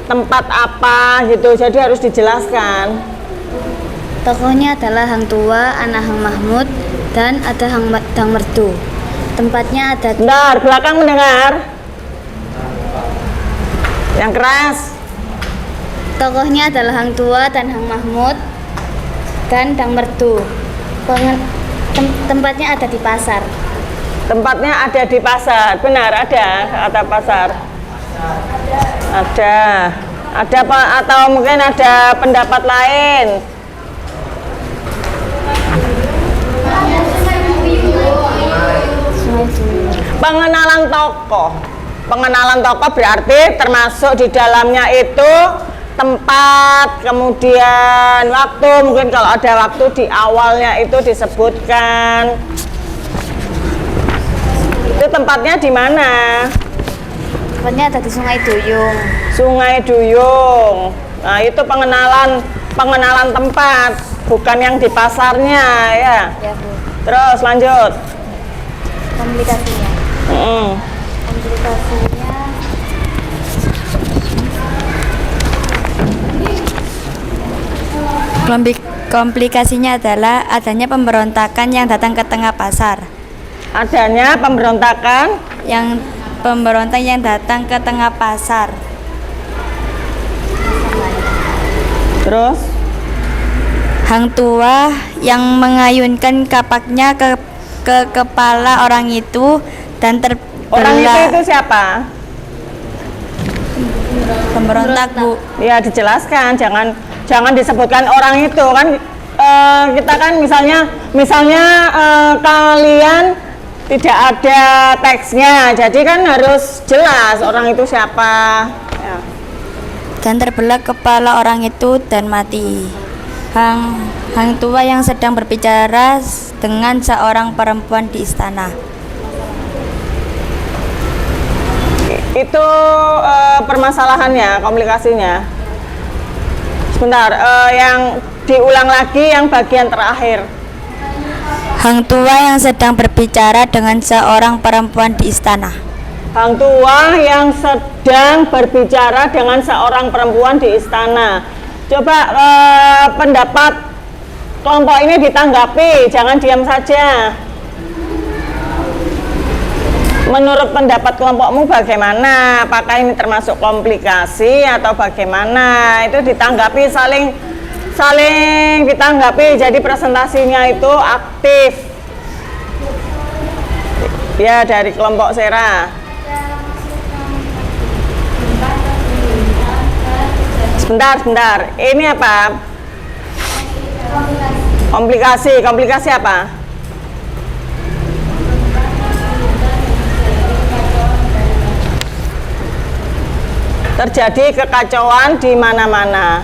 tempat apa gitu, jadi harus dijelaskan. Tokohnya adalah Hang Tua, anak Hang Mahmud, dan ada Dang Merdu. Tempatnya ada... Bentar, belakang mendengar. Yang keras. Tokohnya adalah Hang Tua dan Hang Mahmud dan Dang Merdu. Tempatnya ada di pasar. Tempatnya ada di pasar, benar ada kata pasar. Ada apa atau mungkin ada pendapat lain? Pengenalan tokoh berarti termasuk di dalamnya itu tempat, kemudian waktu, mungkin kalau ada waktu di awalnya itu disebutkan. Itu tempatnya di mana? Tempatnya ada di Sungai Duyung. Sungai Duyung. Nah, itu pengenalan tempat, bukan yang di pasarnya ya. Ya, Bu. Terus lanjut. Komplikasinya. Komplikasinya Komplikasinya adalah adanya pemberontakan yang datang ke tengah pasar. Adanya pemberontak yang datang ke tengah pasar. Terus Hang Tua yang mengayunkan kapaknya ke kepala orang itu dan orang itu siapa? Pemberontak, Bu. Ya dijelaskan, jangan disebutkan orang itu kan. Kita kan misalnya kalian tidak ada teksnya, jadi kan harus jelas orang itu siapa. Ya. Dan terbelah kepala orang itu dan mati. Hang tua yang sedang berbicara dengan seorang perempuan di istana. Itu permasalahannya, komplikasinya. Sebentar, yang diulang lagi yang bagian terakhir. Hang tua yang sedang berbicara dengan seorang perempuan di istana. Hang tua yang sedang berbicara dengan seorang perempuan di istana. Coba pendapat kelompok ini ditanggapi, jangan diam saja. Menurut pendapat kelompokmu bagaimana? Apakah ini termasuk komplikasi atau bagaimana? Itu ditanggapi, saling ditanggapi. Jadi presentasinya itu aktif. Ya, dari kelompok Sera. Sebentar. Ini apa? Komplikasi apa? Terjadi kekacauan di mana-mana.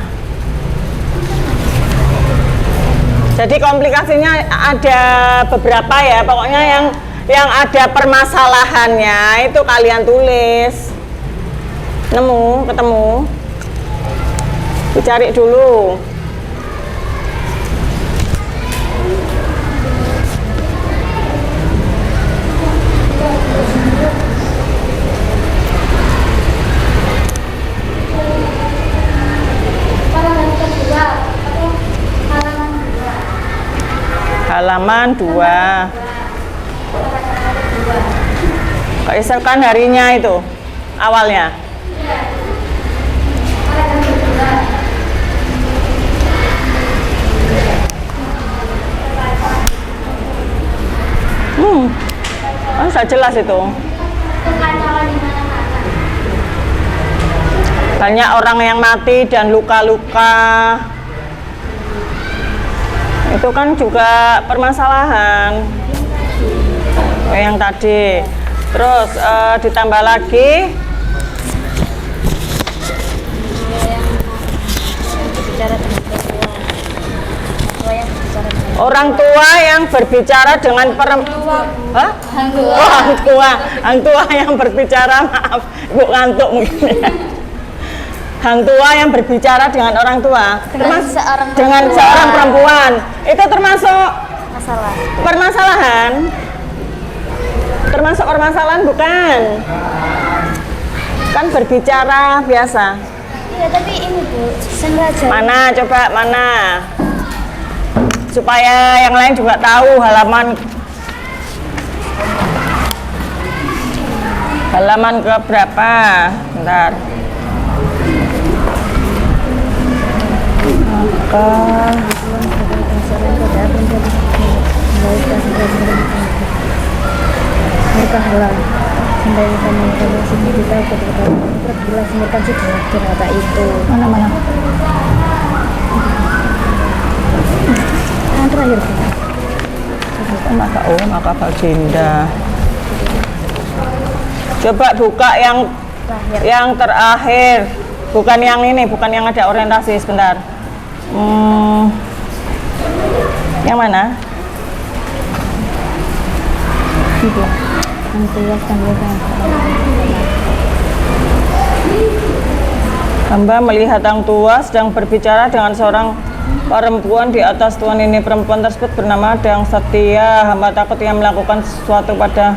Jadi komplikasinya ada beberapa ya, pokoknya yang ada permasalahannya itu kalian tulis. Ketemu. Dicari dulu. Halaman 2. Keesokan harinya itu awalnya. Sudah jelas itu. Banyak orang yang mati dan luka-luka. Itu kan juga permasalahan yang tadi. Terus ditambah lagi orang tua yang berbicara dengan perempuan. Hah? Hang tua yang berbicara, maaf, Ibu ngantuk mungkin ya. Hang tua yang berbicara dengan orang tua, dengan seorang perempuan, itu termasuk permasalahan. Termasuk permasalahan bukan? Kan berbicara biasa. Iya, tapi ini Bu, sengaja. Mana coba mana? Supaya yang lain juga tahu halaman ke berapa. Bentar. Mana? Yang terakhir Bu. Maka baginda. Coba buka yang terakhir. Bukan yang ini, bukan yang ada orientasi, sebentar. Yang mana? Hamba melihat Hang tua sedang berbicara dengan seorang perempuan di atas tuan ini. Perempuan tersebut bernama Dang Setia. Hamba takut ia melakukan sesuatu pada.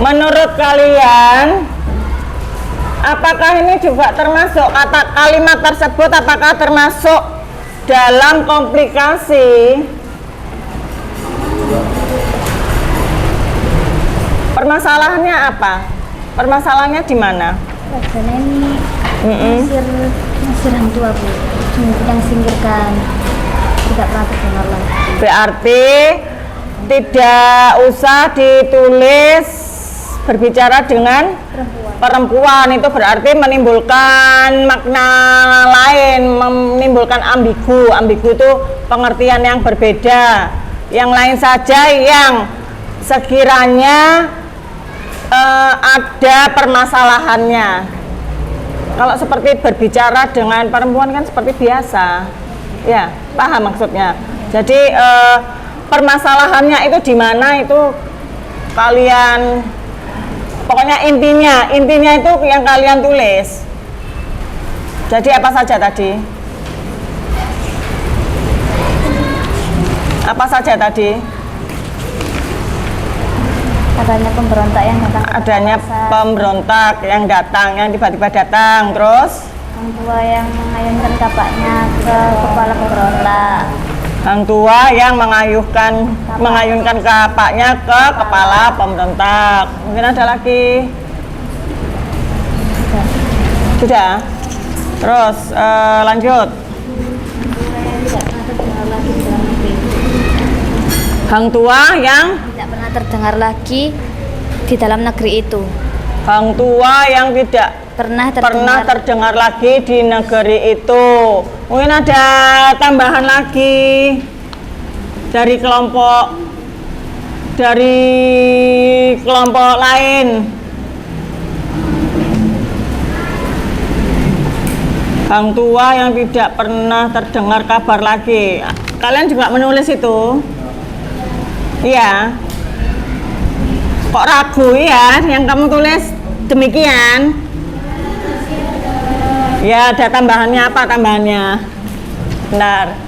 Menurut kalian, apakah ini juga termasuk kalimat tersebut? Apakah termasuk dalam komplikasi? Permasalahannya apa? Permasalahannya di mana? Karena ini Mesir Hang tua Bu, yang singkirkan, tidak pernah terdengar lagi. Berarti tidak usah ditulis berbicara dengan perempuan itu berarti menimbulkan makna lain, menimbulkan ambigu. Ambigu itu pengertian yang berbeda. Yang lain saja yang sekiranya ada permasalahannya. Kalau seperti berbicara dengan perempuan kan seperti biasa, ya paham maksudnya. Jadi permasalahannya itu di mana itu kalian, pokoknya intinya itu yang kalian tulis. Jadi apa saja tadi? Apa saja tadi? Adanya pemberontak yang datang. Adanya pemberontak yang datang, yang tiba-tiba datang, terus Orang tua yang mengayunkan kapaknya ke kepala pemberontak. Hang tua yang mengayunkan kapaknya ke kepala pemberontak. Mungkin ada lagi? Sudah? Terus lanjut. Hang tua yang Tidak pernah terdengar lagi di dalam negeri itu. hang tua yang tidak Pernah terdengar lagi di negeri itu. Mungkin ada tambahan lagi dari kelompok lain. Hang tua yang tidak pernah terdengar kabar lagi. Kalian juga menulis itu? Iya. Kok ragu ya yang kamu tulis demikian? Ya, ada tambahannya, apa tambahannya? Benar.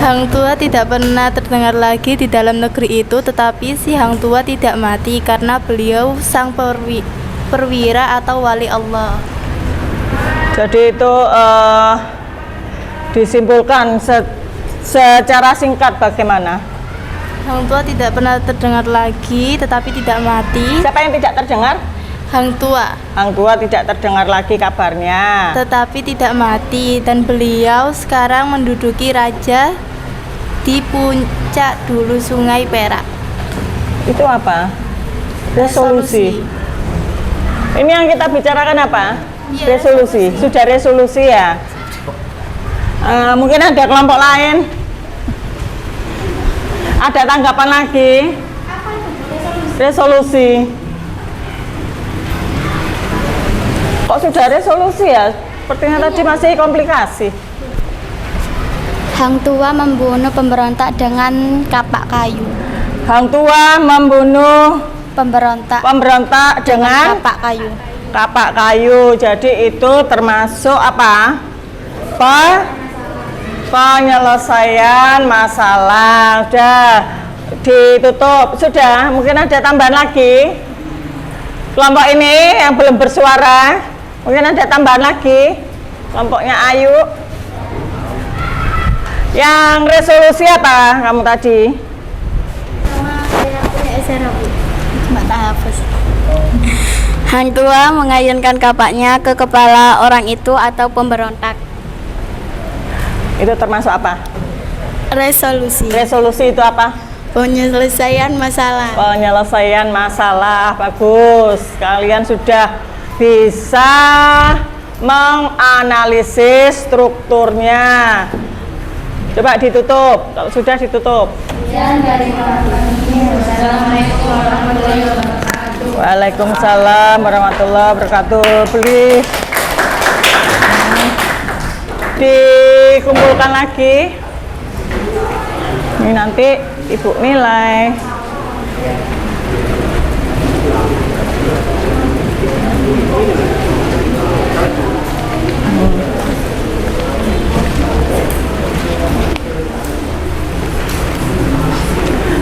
Hang tua tidak pernah terdengar lagi di dalam negeri itu, tetapi si hang tua tidak mati karena beliau sang perwira atau wali Allah. Jadi itu disimpulkan secara singkat bagaimana? Hang tua tidak pernah terdengar lagi, tetapi tidak mati. Siapa yang tidak terdengar? Hang tua. Hang tua tidak terdengar lagi kabarnya. Tetapi tidak mati, dan beliau sekarang menduduki raja di puncak Dulu Sungai Perak. Itu apa? Resolusi. Ini yang kita bicarakan apa? Iya, Resolusi. Sudah resolusi ya? Mungkin ada kelompok lain? Ada tanggapan lagi? Resolusi. Kok sudah resolusi ya? Sepertinya tadi masih komplikasi. Hang tua membunuh pemberontak dengan kapak kayu. Hang tua membunuh Pemberontak dengan kapak kayu. kapak kayu. Jadi itu termasuk apa? Penyelesaian masalah. Sudah ditutup. Sudah, mungkin ada tambahan lagi. Kelompok ini yang belum bersuara, mungkin ada tambahan lagi. Kelompoknya Ayu. Yang resolusi apa kamu tadi? Hang tua mengayunkan kapaknya ke kepala orang itu atau pemberontak. Itu termasuk apa? Resolusi. Resolusi itu apa? Penyelesaian masalah. Penyelesaian masalah. Bagus. Kalian sudah bisa menganalisis strukturnya. Coba ditutup. Kalau sudah ditutup. Waalaikumsalam warahmatullahi wabarakatuh. Beli dikumpulkan lagi. Ini nanti ibu nilai.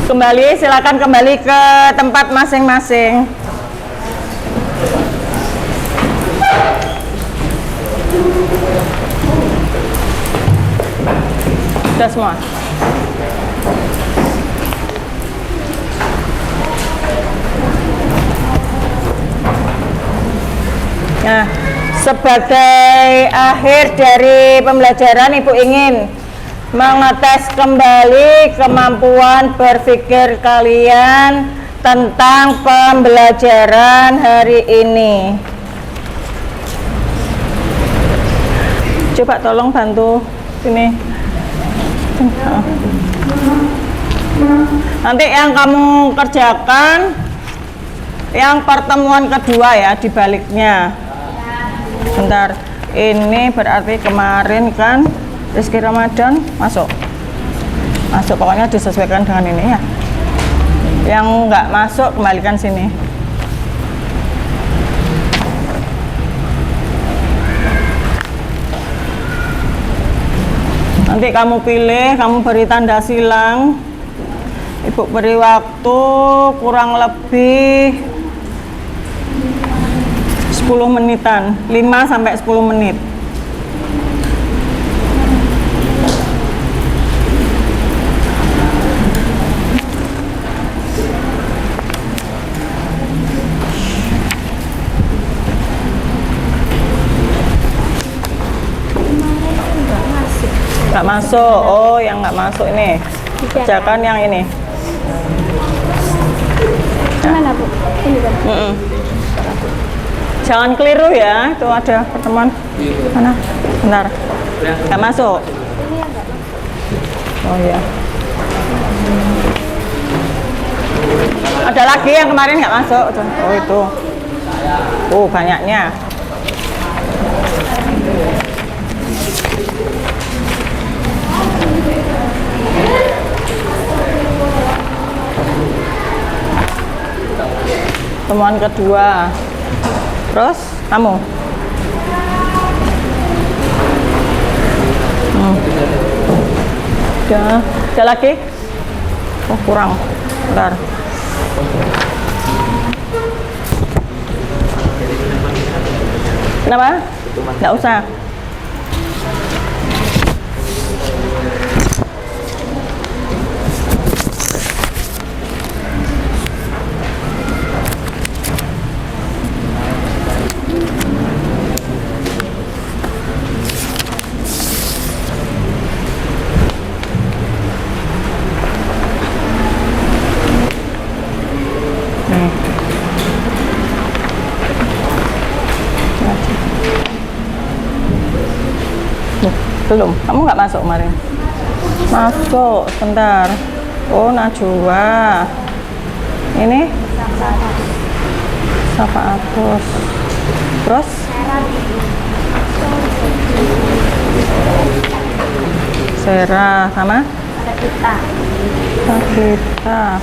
Kembali, silakan kembali ke tempat masing-masing. Sudah semua? Nah, sebagai akhir dari pembelajaran, Ibu ingin mengetes kembali kemampuan berpikir kalian tentang pembelajaran hari ini. Coba tolong bantu sini. Nanti yang kamu kerjakan yang pertemuan kedua ya, dibaliknya. Bentar, ini berarti kemarin kan Rizky Ramadan masuk, pokoknya disesuaikan dengan ini ya. Yang nggak masuk kembalikan sini. Nanti kamu pilih, kamu beri tanda silang. Ibu beri waktu kurang lebih 10 menitan, 5 sampai 10 menit. Nggak masuk. Oh, yang nggak masuk ini. Kerjakan yang ini. Gimana Bu? Ini kan? Jangan keliru ya, itu ada pertemuan. Mana? Bentar. Nggak masuk. Oh iya. Ada lagi yang kemarin nggak masuk. Oh itu. Oh banyaknya. Temuan kedua. Terus kamu udah lagi? Oh kurang. Bentar. Kenapa? Nggak usah. Belum, kamu nggak masuk kemarin? Masuk, sebentar. Oh, Najwa. Ini? Safaatus. Terus? Sera sama? Kita.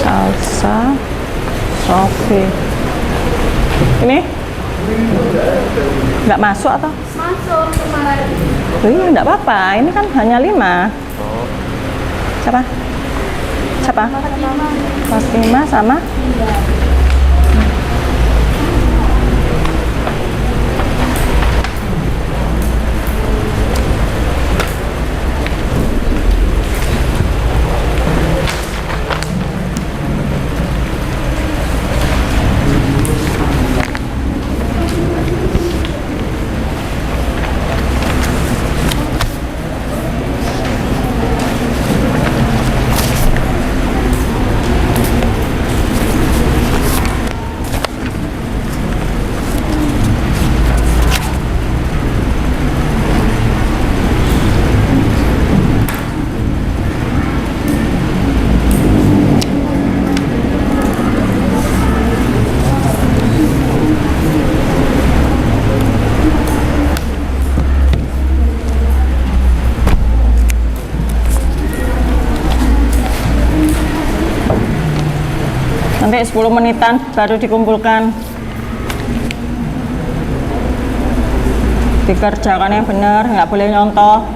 Salsa. Sofi. Ini? Nggak masuk atau? Masuk kemarin. Iya, nggak apa-apa. Ini kan hanya 5. Siapa? Siapa? Fatimah sama? Nanti 10 menitan baru dikumpulkan. Dikerjakan yang benar, nggak boleh nyontoh.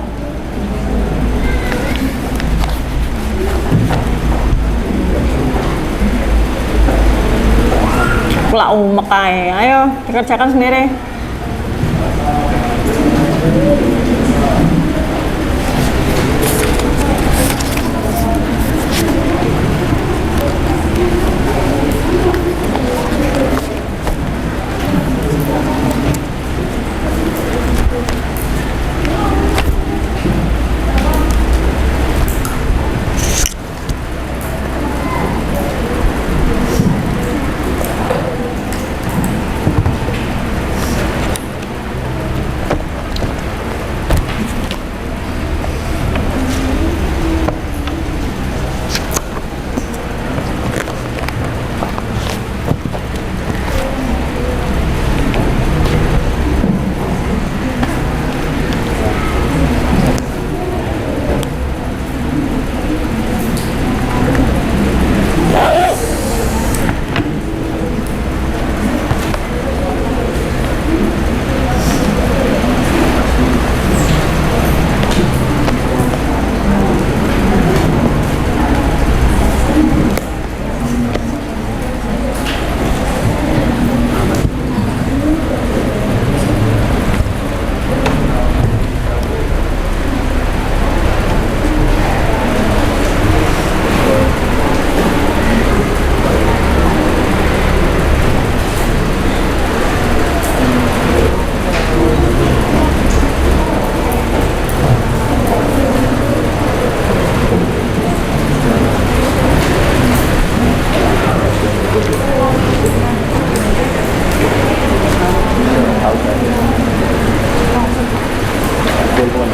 Pula umekai, ayo dikerjakan sendiri. Tahu saya. Telepon.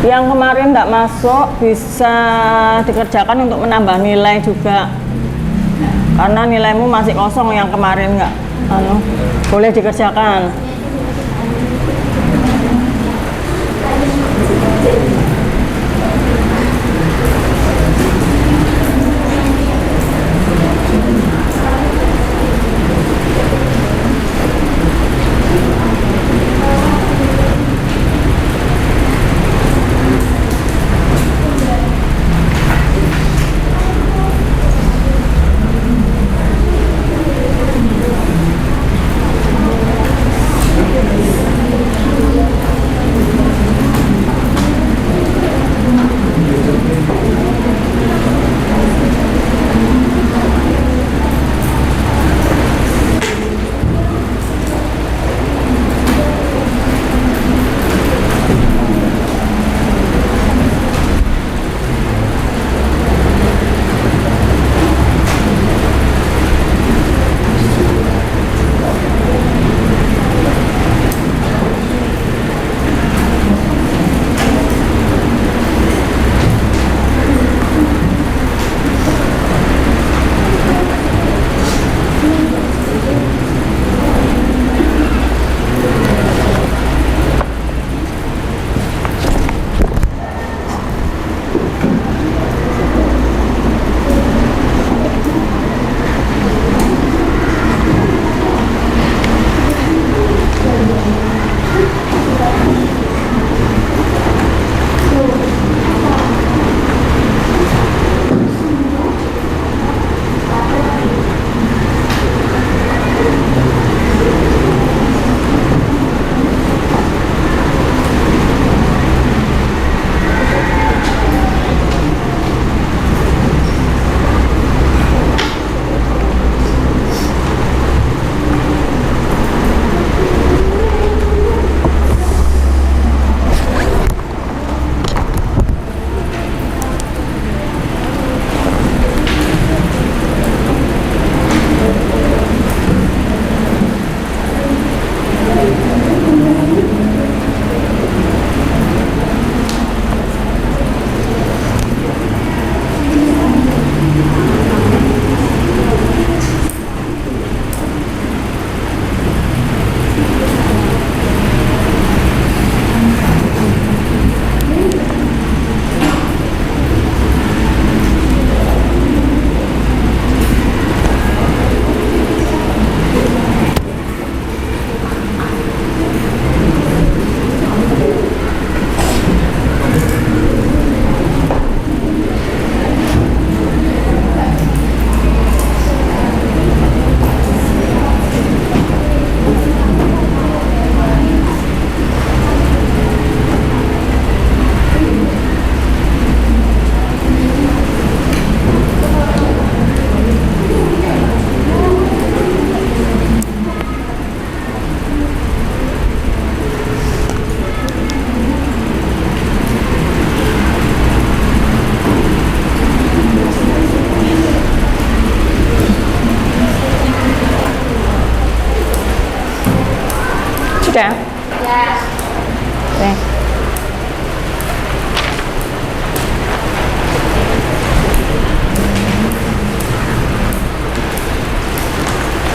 Yang kemarin tidak masuk bisa dikerjakan untuk menambah nilai juga, karena nilaimu masih kosong yang kemarin nggak boleh dikerjakan.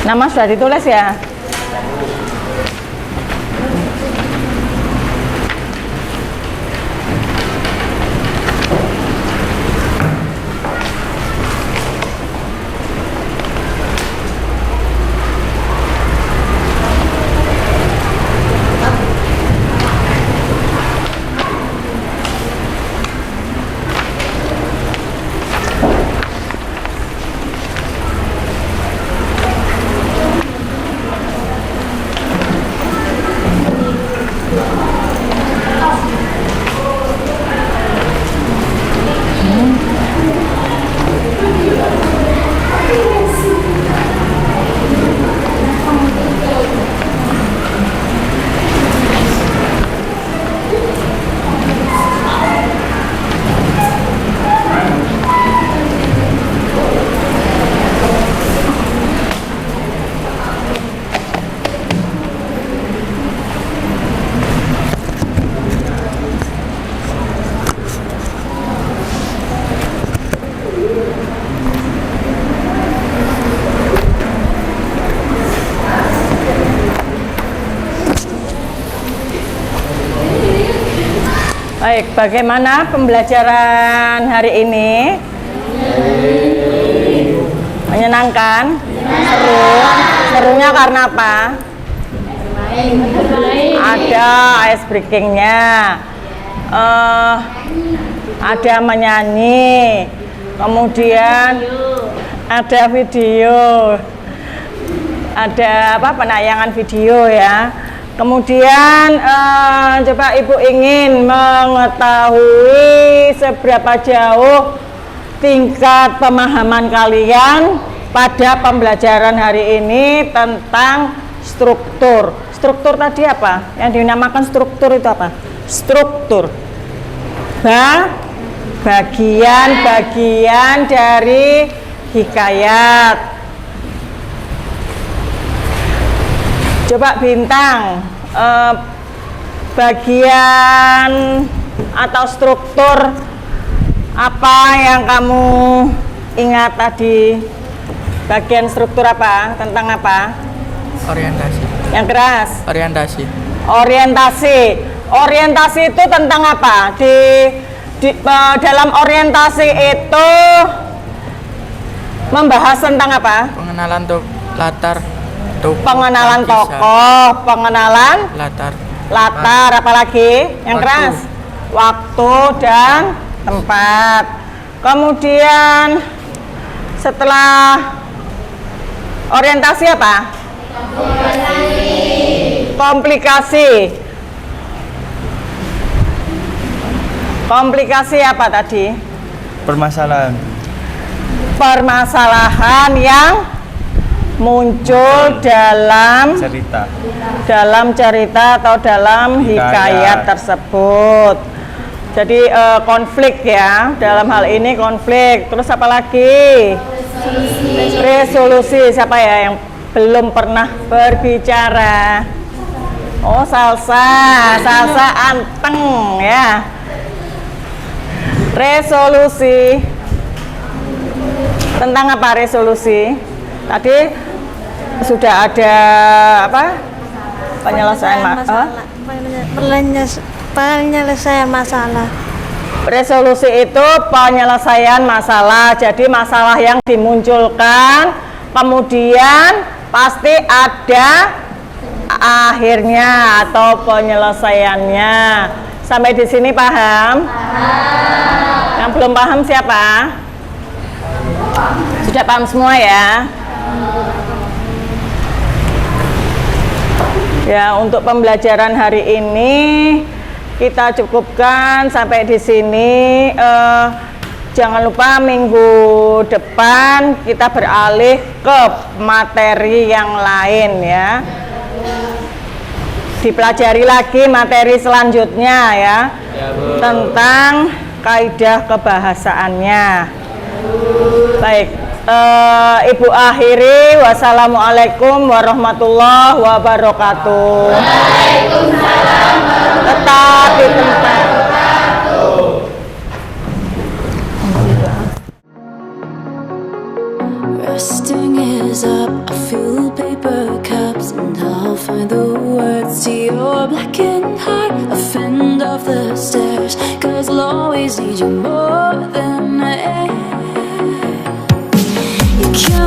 Nama sudah ditulis ya? Baik, bagaimana pembelajaran hari ini? Menyenangkan? Seru? Serunya karena apa? Ada ice breakingnya, ada menyanyi, kemudian ada video, ada apa, penayangan video ya. Kemudian coba Ibu ingin mengetahui seberapa jauh tingkat pemahaman kalian pada pembelajaran hari ini tentang struktur. Struktur tadi apa? Yang dinamakan struktur itu apa? Struktur. Bagian-bagian dari hikayat. Coba Bintang, bagian atau struktur apa yang kamu ingat tadi? Bagian struktur apa? Tentang apa? Orientasi. Yang keras? Orientasi. Orientasi. Orientasi itu tentang apa? Dalam orientasi itu membahas tentang apa? Pengenalan latar. Pengenalan tokoh, pengenalan latar, apalagi yang keras, waktu dan tempat. Kemudian setelah orientasi apa? Komplikasi. Komplikasi apa tadi? Permasalahan. Permasalahan yang muncul dalam cerita atau dalam hikayat tersebut. Jadi konflik ya, dalam hal ini konflik. Terus apa lagi? Resolusi. Siapa ya yang belum pernah berbicara? Oh, Salsa anteng ya. Resolusi. Tentang apa resolusi? Tadi sudah ada apa? Penyelesaian masalah. Resolusi itu penyelesaian masalah. Jadi masalah yang dimunculkan kemudian pasti ada akhirnya atau penyelesaiannya. Sampai di sini paham? Yang belum paham siapa? Sudah paham semua ya? Ya, untuk pembelajaran hari ini kita cukupkan sampai di sini. Jangan lupa minggu depan kita beralih ke materi yang lain ya. Dipelajari lagi materi selanjutnya ya, tentang kaidah kebahasaannya. Baik, Ibu akhiri, wassalamualaikum warahmatullahi wabarakatuh. Waalaikumsalam. Tetap di tempat. frosting is up, I fill paper cups and I'll find the words to your blackened heart. A fend off the stairs, 'cause I'll always need you more than air. You can't